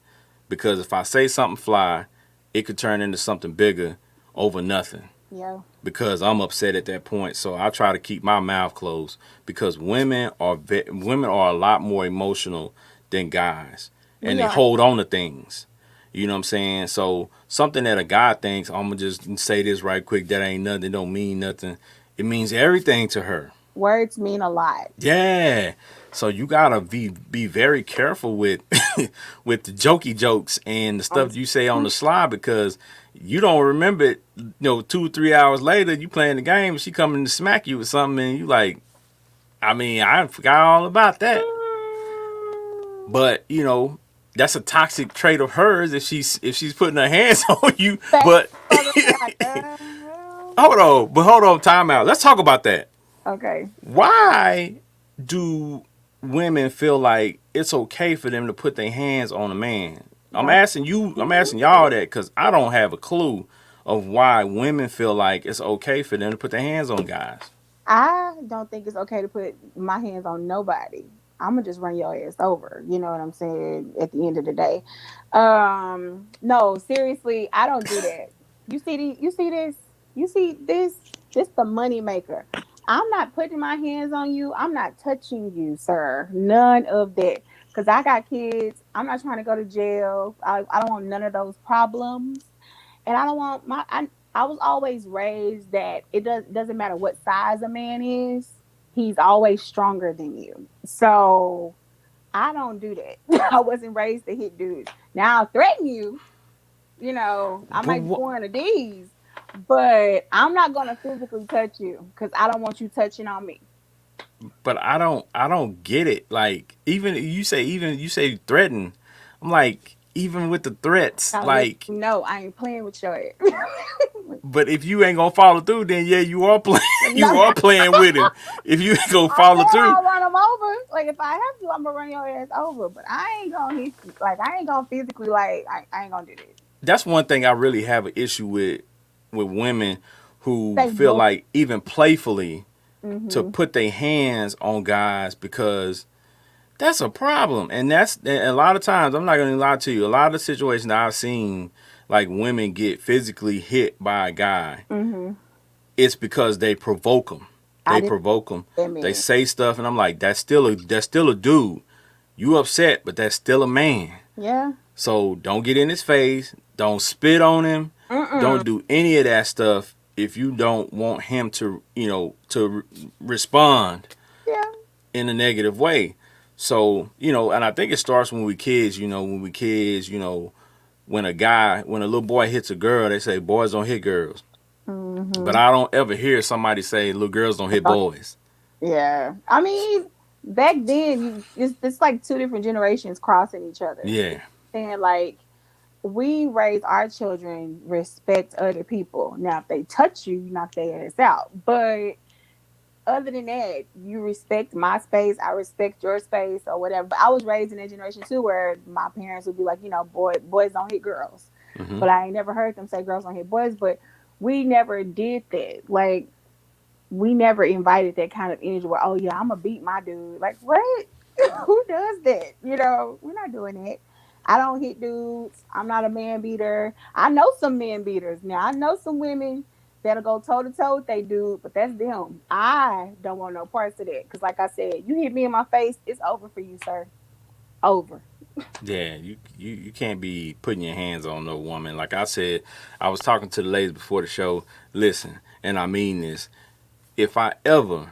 because if I say something fly, it could turn into something bigger over nothing yeah, because I'm upset at that point. So I try to keep my mouth closed because women are a lot more emotional than guys, and we they are. hold on to things. You know what I'm saying? So something that a guy thinks, I'm gonna just say this right quick. That ain't nothing. It don't mean nothing. It means everything to her. Words mean a lot. Yeah. So you gotta be very careful with with the jokey jokes and the Um, stuff you say on the slide because you don't remember it. 2 3 hours later, you playing the game, she coming to smack you with something, and you like, I mean, I forgot all about that. But that's a toxic trait of hers if she's putting her hands on you. Thank But you, brother. Like, hold on, time out. Let's talk about that. okay. Why do women feel like it's okay for them to put their hands on a man? I'm Don't. asking you, I'm asking y'all that because I don't have a clue of why women feel like it's okay for them to put their hands on guys. I don't think it's okay to put my hands on nobody. I'm gonna just run your ass over. You know what I'm saying? At the end of the day, no, seriously, I don't do that. You see this? You see this? This the money maker. I'm not putting my hands on you. I'm not touching you, sir. None of that. Because I got kids. I'm not trying to go to jail. I don't want none of those problems. And I don't want I was always raised that doesn't matter what size a man is, he's always stronger than you. So I don't do that. I wasn't raised to hit dudes. Now I'll threaten you, I But might do one of these, but I'm not gonna physically touch you because I don't want you touching on me. I don't get it. Like even you say threaten. I'm like even with the threats, Gotta let like you know I ain't playing with your ass. but if you ain't gonna follow through, then yeah, you are playing. You No, are playing with him. If you ain't gonna I follow said through, I'll run them over. Like if I have to, I'm gonna run your ass over. But I ain't gonna hit you. Like I ain't gonna physically I ain't gonna do this. that's one thing I really have an issue with women who Say feel no. like even playfully to Mm-hmm. put their hands on guys because that's a problem. And that's and a lot of times I'm not gonna lie to you. A lot of the situations I've seen, like women get physically hit by a guy, Mm-hmm. it's because they provoke them. I They didn't provoke them. that They man. say stuff, and I'm like, that's still a dude. You upset, but that's still a man. Yeah. So don't get in his face. Don't spit on him. Mm-mm. Don't do any of that stuff if you don't want him to, respond Yeah. in a negative way. So, and I think it starts when we kids, when when a little boy hits a girl, they say boys don't hit girls. But Mm-hmm. I don't ever hear somebody say little girls don't hit boys. Yeah. I mean, back then it's like two different generations crossing each other. Yeah. And like we raise our children respect other people. Now, if they touch you, you knock their ass out. But other than that, you respect my space, I respect your space, or whatever. But I was raised in a generation too, where my parents would be like, boys don't hit girls. Hmm. But I ain't never heard them say girls don't hit boys. But we never did that. Like we never invited that kind of energy where, oh yeah, I'm gonna beat my dude. Like what? Who does that? We're not doing that. I don't hit dudes. I'm not a man beater. I know some men beaters. Now I know some women that'll go toe to toe with they dude, but that's them. I don't want no parts of that. Cause like I said, you hit me in my face, it's over for you, sir. Over. Yeah, you can't be putting your hands on no woman. Like I said, I was talking to the ladies before the show. Listen, and I mean this. If I ever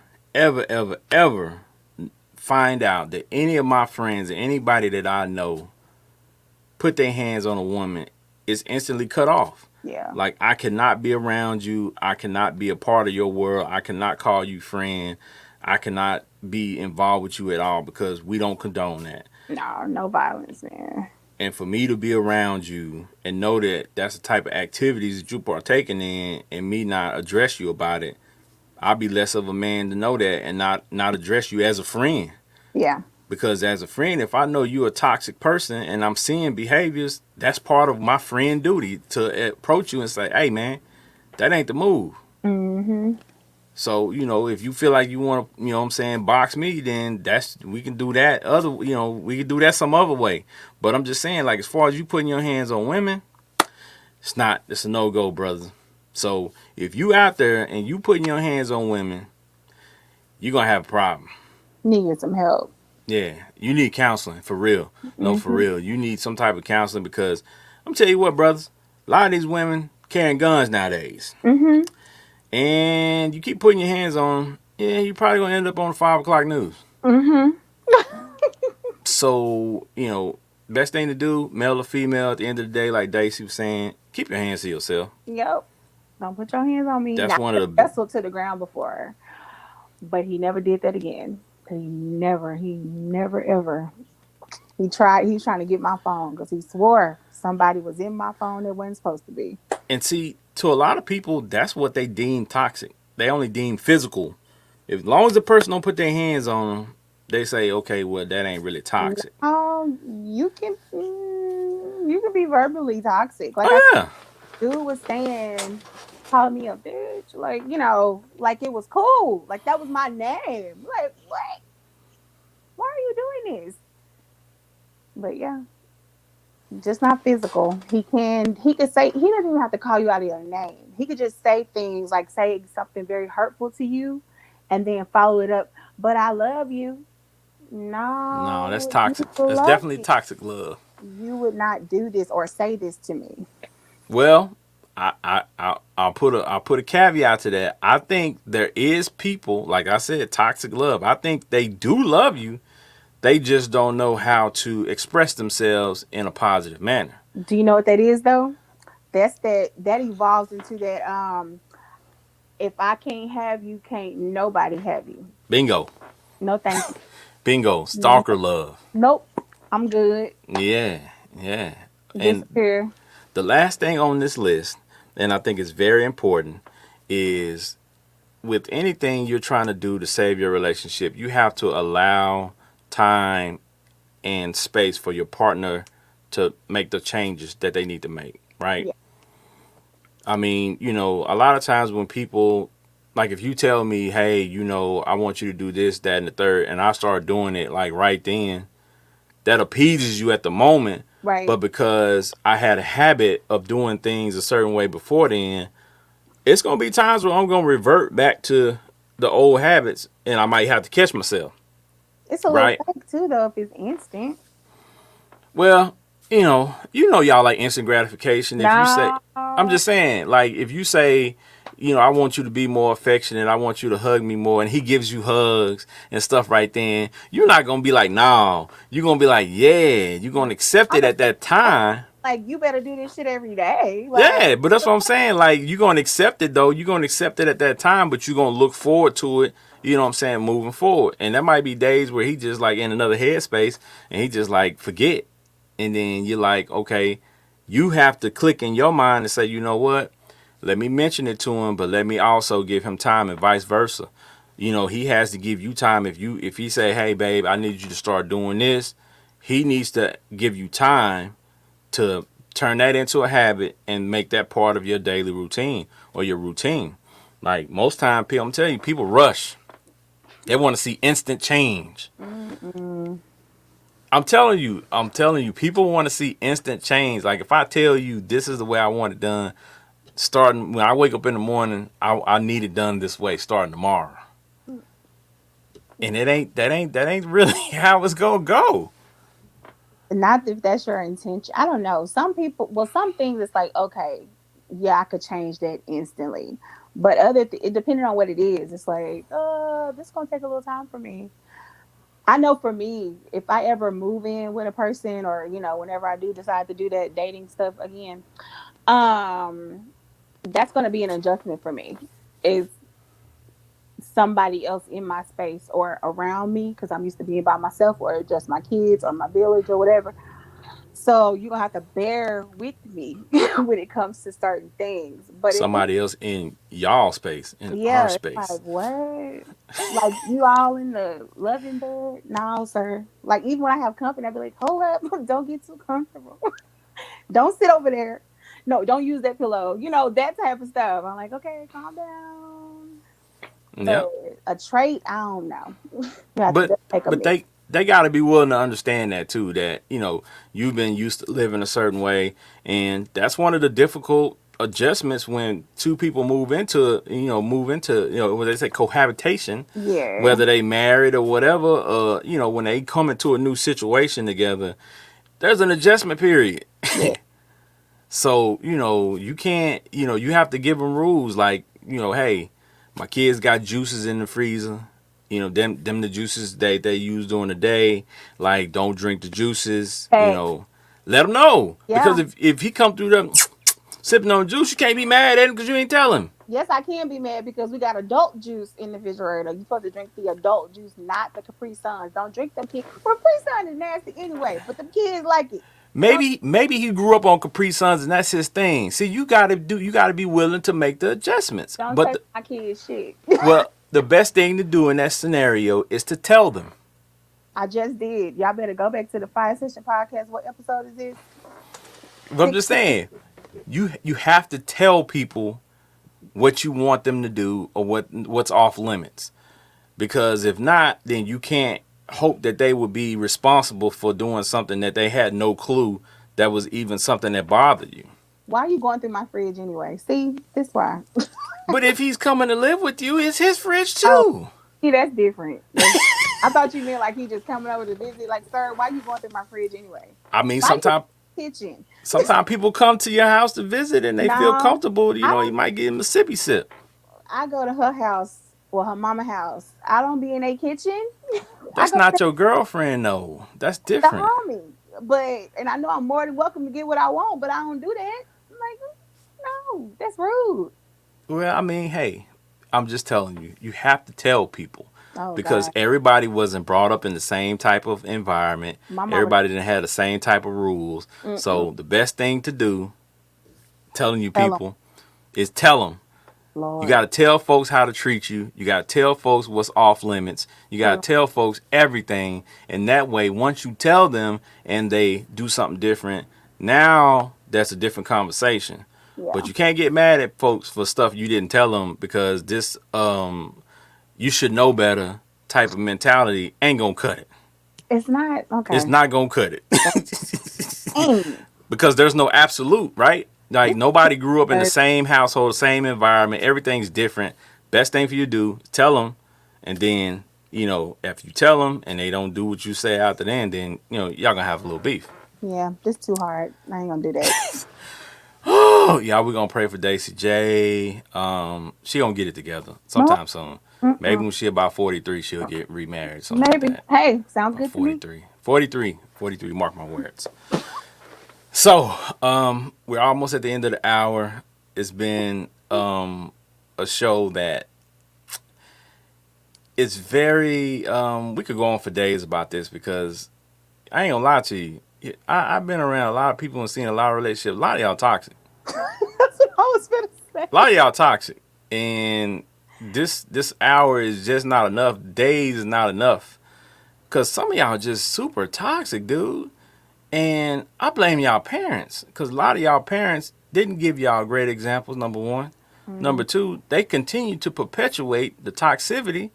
find out that any of my friends or anybody that I know put their hands on a woman, it's instantly cut off. Yeah. Like I cannot be around you. I cannot be a part of your world. I cannot call you friend. I cannot be involved with you at all because we don't condone that. No, no violence, man. And for me to be around you and know that that's the type of activities that you're partaking in and me not address you about it, I'll be less of a man to know that and not address you as a friend. Yeah. Because as a friend, if I know you're a toxic person and I'm seeing behaviors, that's part of my friend duty to approach you and say, hey man, that ain't the move. Mm-hmm. So, if you feel like you want to, what I'm saying, box me, then we can do that we can do that some other way. But I'm just saying, like, as far as you putting your hands on women, it's a no-go, brother. So if you out there and you putting your hands on women, you're going to have a problem. Needed some help. Yeah, you need counseling, for real. No, for Mm-hmm. real. You need some type of counseling because I'm tell you what, brothers, a lot of these women carrying guns nowadays. Mm-hmm. And you keep putting your hands on them, yeah, you're probably going to end up on the 5 o'clock news. Mm-hmm. So, best thing to do, male or female, at the end of the day, like Daisy was saying, keep your hands to yourself. Yep. Don't put your hands on me. That's Now, one I of the, wrestled to the ground before, but he never did that again. He never, ever. He tried. He was trying to get my phone because he swore somebody was in my phone that wasn't supposed to be. and see, to a lot of people, that's what they deem toxic. They only deem physical. As long as the person don't put their hands on them, they say, okay, well, that ain't really toxic. No, you can be verbally toxic. Like I Oh, yeah. dude was saying, calling me a bitch, like like it was cool, like that was my name. Like what? Why are you doing this? But yeah, just not physical. He could say he doesn't even have to call you out of your name. He could just say things like say something very hurtful to you and then follow it up. But I love you. No, that's No, you toxic. That's love definitely me. toxic love. You would not do this or say this to me. Well, I'll put a caveat to that. I think there is people, like I said, toxic love. I think they do love you. They just don't know how to express themselves in a positive manner. Do you know what that is though? That evolves into that if I can't have you, can't nobody have you. Bingo. No thank you. Bingo. No, Stalker love. nope. I'm good. Yeah. Yeah. And Disappear. the last thing on this list, and I think it's very important, is with anything you're trying to do to save your relationship, you have to allow time and space for your partner to make the changes that they need to make, right? Yeah. I mean, a lot of times when people, like if you tell me, hey, I want you to do this, that, and the third, and I start doing it like right then, that appeases you at the moment. But Right. because I had a habit of doing things a certain way before then, it's going to be times where I'm going to revert back to the old habits and I might have to catch myself, It's a little right? fake too though if it's instant. Well, y'all like instant gratification. If you say, No. I'm just saying, like if you say, I want you to be more affectionate, I want you to hug me more, and he gives you hugs and stuff right then, you're not gonna be like, no. You're gonna be like, yeah. You're gonna accept I'm it gonna at that time. like you better do this shit every day. Like Yeah, but that's what I'm saying. Like you're gonna accept it though. You're gonna accept it at that time, but you're gonna look forward to it. You know what I'm saying? Moving forward, and that might be days where he just like in another headspace, and he just like forget, and then you're like, okay, you have to click in your mind and say, you know what? Let me mention it to him, but let me also give him time, and vice versa. He has to give you time. If he say, hey, babe, I need you to start doing this, he needs to give you time to turn that into a habit and make that part of your daily routine or your routine. Like most time, people, I'm telling you, people rush. They want to see instant change. mm-mm. I'm telling you, people want to see instant change. Like if I tell you this is the way I want it done, starting when I wake up in the morning, I need it done this way, starting tomorrow. And that ain't really how it's gonna go. Not if that's your intention. I don't know. Some people, well, some things it's like, okay, yeah, I could change that instantly. But it depending on what it is, it's like, this gonna take a little time for me. I know for me, if I ever move in with a person, or whenever I do decide to do that dating stuff again, um, that's gonna be an adjustment for me. Is somebody else in my space or around me because I'm used to being by myself or just my kids or my village or whatever. So you're gonna have to bear with me when it comes to certain things. But if it's Somebody else in y'all space, in our yeah, it's like space. what? Like you all in the loving bed? No, sir. Like even when I have company, I'd be like, hold up, don't get too comfortable. Don't sit over there. No, don't use that pillow. That type of stuff. I'm like, okay, calm down. But Yep. a trait, I don't know. You have to But just take a but minute. they got to be willing to understand that too. That you've been used to living a certain way, and that's one of the difficult adjustments when two people move into what they say cohabitation, Yeah. whether they married or whatever. When they come into a new situation together, there's an adjustment period. Yeah. So you can't you have to give them rules like hey, my kids got juices in the freezer. Them the juices they use during the day. Like don't drink the juices. Facts. Let them know because Yeah. if he come through them sipping on juice, you can't be mad at him because you ain't tell him. Yes, I can be mad because we got adult juice in the refrigerator. You're supposed to drink the adult juice, not the Capri Suns. Don't drink them kids. Capri Sun is nasty anyway, but the kids like it. Don't Maybe he grew up on Capri Suns and that's his thing. See, you gotta be willing to make the adjustments. don't But take my kids shit. the best thing to do in that scenario is to tell them. I just did. Y'all better go back to the Fire Session podcast. What episode is this? But I'm just saying, you have to tell people what you want them to do or what's off limits. Because if not, then you can't hope that they would be responsible for doing something that they had no clue that was even something that bothered you. Why are you going through my fridge anyway? See, this why. But if he's coming to live with you, it's his fridge Oh, too. See, that's different. I thought you meant like he just coming over to visit. Like, sir, why you going through my fridge anyway? I mean, Why you sometimes in the kitchen? sometimes people come to your house to visit and they feel No, comfortable. You I know, you don't. might give them a sippy sip. I go to her house or her mama house. I don't be in a kitchen. I That's go not to your girlfriend, though. That's the different. homie. But and I know I'm more than welcome to get what I want, but I don't do that. I'm like, no, that's rude. Well, I mean, hey, I'm just telling you, you have to tell people Oh because God, everybody wasn't brought up in the same type of environment. my mama. Everybody didn't have the same type of rules. Mm-mm. So the best thing to do, telling you Tell him, people, is tell them. You Lord. got to tell folks how to treat you. You got to tell folks what's off limits. You got Tell him. to tell folks everything. And that way, once you tell them and they do something different, now that's a different conversation. But Yeah, you can't get mad at folks for stuff you didn't tell them because this you should know better type of mentality ain't gonna cut it. it's not It's okay. not gonna cut That it. ain't. Because there's no absolute, right? Like It's nobody grew up in the because same household, same environment. Everything's different. Best thing for you to do is tell them, and then if you tell them and they don't do what you say after then y'all gonna have a little beef. yeah, this too hard. I ain't gonna do that. Oh, y'all, we gonna pray for Daisy J. She gonna get it together No, sometime soon. Maybe mm-mm. when she about 43, she'll get remarried, something like Maybe. that. Hey, sounds Or good to me. 43, 43, 43. Mark my words. So, we're almost at the end of the hour. It's been a show that it's very. We could go on for days about this because I ain't gonna lie to you. I've been around a lot of people and seen a lot of relationships. A lot of y'all toxic. That's what I was gonna A lot say. of y'all toxic, and this hour is just not enough. Days is not enough because some of y'all just super toxic, dude. And I blame y'all parents because a lot of y'all parents didn't give y'all great examples, number one. Hmm. Number two, they continue to perpetuate the toxicity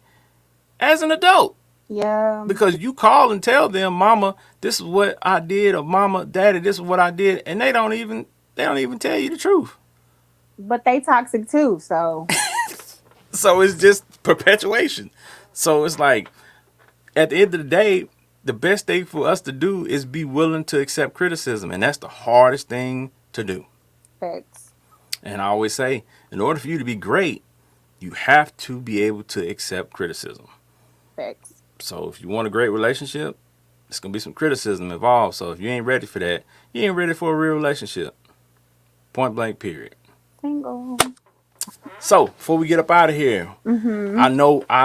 as an adult Yeah, because you call and tell them, mama, this is what I did, or mama, daddy, this is what I did, and they don't even tell you the truth. but they toxic too. So So it's just perpetuation. So it's like at the end of the day, the best thing for us to do is be willing to accept criticism, and that's the hardest thing to do. facts, And I always say, in order for you to be great, you have to be able to accept criticism. facts. So if you want a great relationship, there's gonna be some criticism involved. So if you ain't ready for that, you ain't ready for a real relationship. Point blank, period. Single. So before we get up out of here, Mm-hmm. I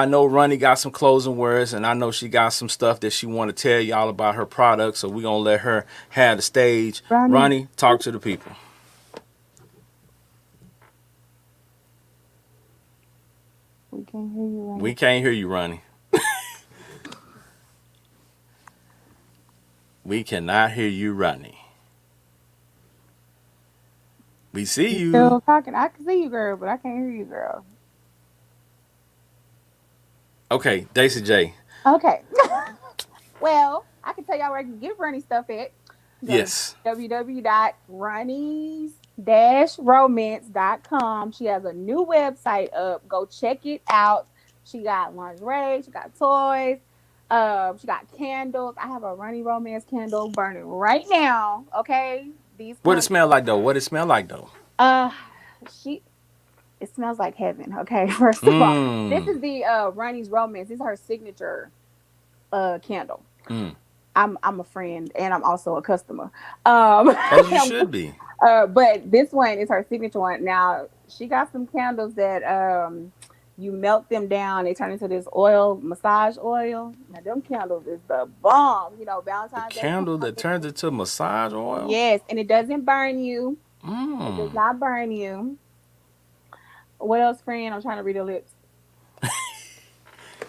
know Ronnie got some closing words, and I know she got some stuff that she want to tell y'all about her product. So we're gonna let her have the stage. Ronnie, Ronnie, talk to the people. we can't hear you, We Ronnie. can't hear you, Ronnie. We cannot hear you, Ronnie. We see You you. still talking? I can see you, girl, but I can't hear you, girl. Okay, Daisy J. Okay. Well, I can tell y'all where I can get Ronnie stuff at. Go to Yes. www.ronies-romance.com. She has a new website up. Go check it out. She got lingerie, she got toys, she got candles. I have a Ronnie Romance candle burning right now. Okay. These What it come smell like though? What it smell like though? uh she it smells like heaven. Okay, first of all. This Mmm. is the Ronnie's Romance. This is her signature candle. Mm. I'm a friend and I'm also a customer. As you should be. But this one is her signature one. Now she got some candles that you melt them down, they turn into this oil, massage oil. Now them candles is the bomb. You know, A Valentine's Day candle that coming. turns into massage oil. Yes, and it doesn't burn you. It does Mmm. not burn you. What else, friend? I'm trying to read her lips.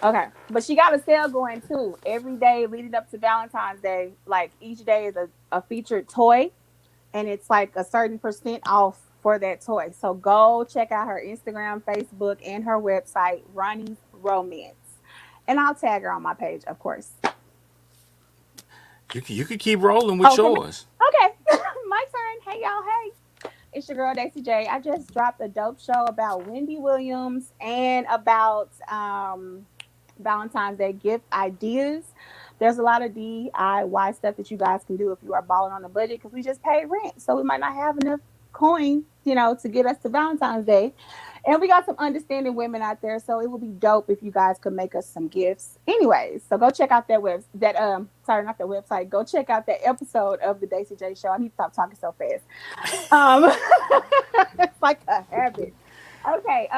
Okay, but she got a sale going too. Every day leading up to Valentine's Day, like each day is a featured toy, and it's like a certain percent off for that toy. So go check out her Instagram, Facebook, and her website, Ronnie's Romance. And I'll tag her on my page, of course. You can keep rolling with Oh, can yours. okay. My turn. Hey y'all, hey. It's your girl Daisy J. I just dropped a dope show about Wendy Williams and about Valentine's Day gift ideas. There's a lot of DIY stuff that you guys can do if you are balling on the budget because we just paid rent. So we might not have enough coin, to get us to Valentine's Day. And we got some understanding women out there. So it would be dope if you guys could make us some gifts. Anyways, so go check out sorry, not the website. Go check out that episode of the Daisy J Show. I need to stop talking so fast. Um it's like a habit. Okay.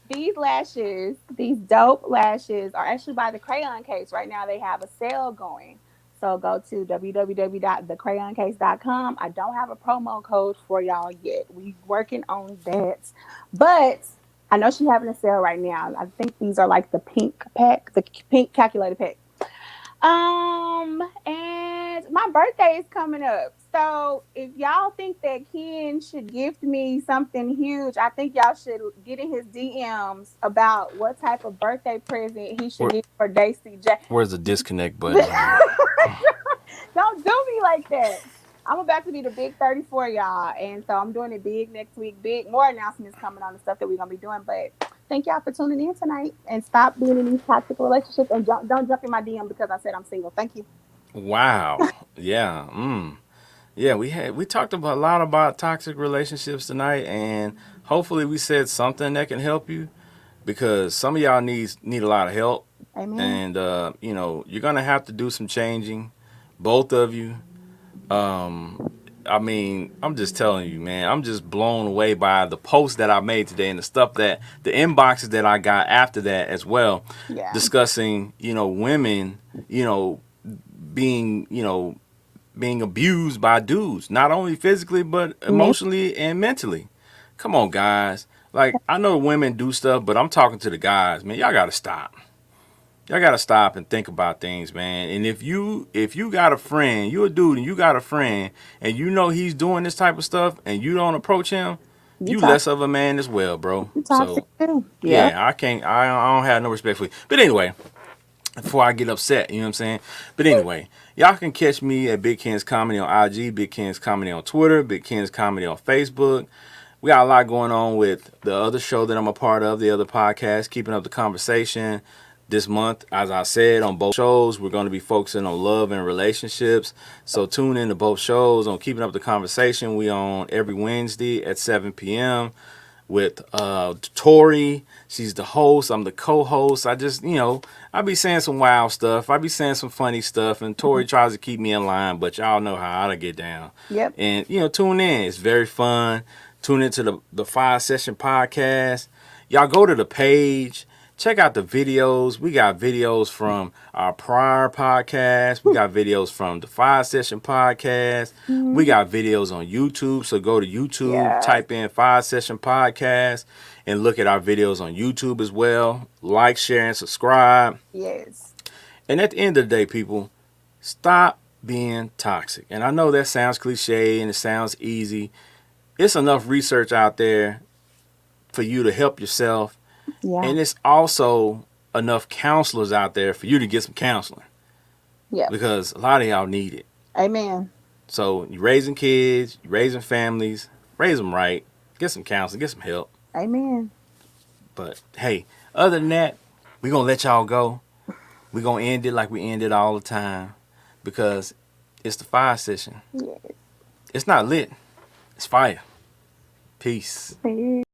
These lashes, these dope lashes, are actually by the Crayon Case. Right now, they have a sale going. So go to www.thecrayoncase.com. I don't have a promo code for y'all yet. We working on that, but I know she's having a sale right now. I think these are like the pink pack, the pink calculator pack. And my birthday is coming up. So if y'all think that Ken should gift me something huge, I think y'all should get in his DMs about what type of birthday present he should Where, get for Daisy J. where's the disconnect button here? Don't do me like that. I'm about to be the big 34, y'all. And so I'm doing it big next week. Big, more announcements coming on the stuff that we're going to be doing. But thank y'all for tuning in tonight. And stop being in these toxic relationships. And don't jump in my DM because I said I'm single. Thank you. Wow. Yeah. Yeah, we talked about a lot about toxic relationships tonight, and hopefully we said something that can help you because some of y'all need a lot of help, Amen. and you're gonna have to do some changing, both of you. I mean, I'm just telling you, man, I'm just blown away by the post that I made today and the inboxes that I got after that as well, Yeah. discussing, women, being, being abused by dudes, not only physically, but Men. emotionally and mentally. Come on, guys. Like, I know women do stuff, but I'm talking to the guys, man. Y'all got to stop. Y'all gotta stop and think about things, man. And if you got a friend, you a dude and you got a friend and you know he's doing this type of stuff and you don't approach him, You you talk less of a man as well, bro. you toxic So too. Yeah. yeah, I don't have no respect for you. But anyway, before I get upset, you know what I'm saying? But anyway, y'all can catch me at Big Ken's Comedy on IG, Big Ken's Comedy on Twitter, Big Ken's Comedy on Facebook. We got a lot going on with the other show that I'm a part of, the other podcast, Keeping Up the Conversation. This month, as I said, on both shows, we're going to be focusing on love and relationships. So tune in to both shows on Keeping Up the Conversation. We on every Wednesday at 7 p.m. with Tori. She's the host. I'm the co-host. I just, I be saying some wild stuff. I be saying some funny stuff, and Tori tries to keep me in line, but y'all know how I get down. Yep. And, tune in. It's very fun. Tune into the 5 Session podcast. Y'all go to the page. Check out the videos. We got videos from our prior podcast. We got videos from the 5 Session podcast. We Mhm. got videos on YouTube. So go to YouTube, Yeah. type in 5 Session podcast, and look at our videos on YouTube as well. Like, share, and subscribe. Yes. And at the end of the day, people, stop being toxic. And I know that sounds cliche and it sounds easy. It's enough research out there for you to help yourself. Yeah. And it's also enough counselors out there for you to get some counseling Yep. because a lot of y'all need it. Amen. So you're raising kids, you're raising families, raise them right, get some counseling, get some help. Amen. But hey, other than that, we're going to let y'all go. We're going to end it like we end it all the time because it's the 5 Session. Yes. It's not lit, it's fire. Peace. Peace.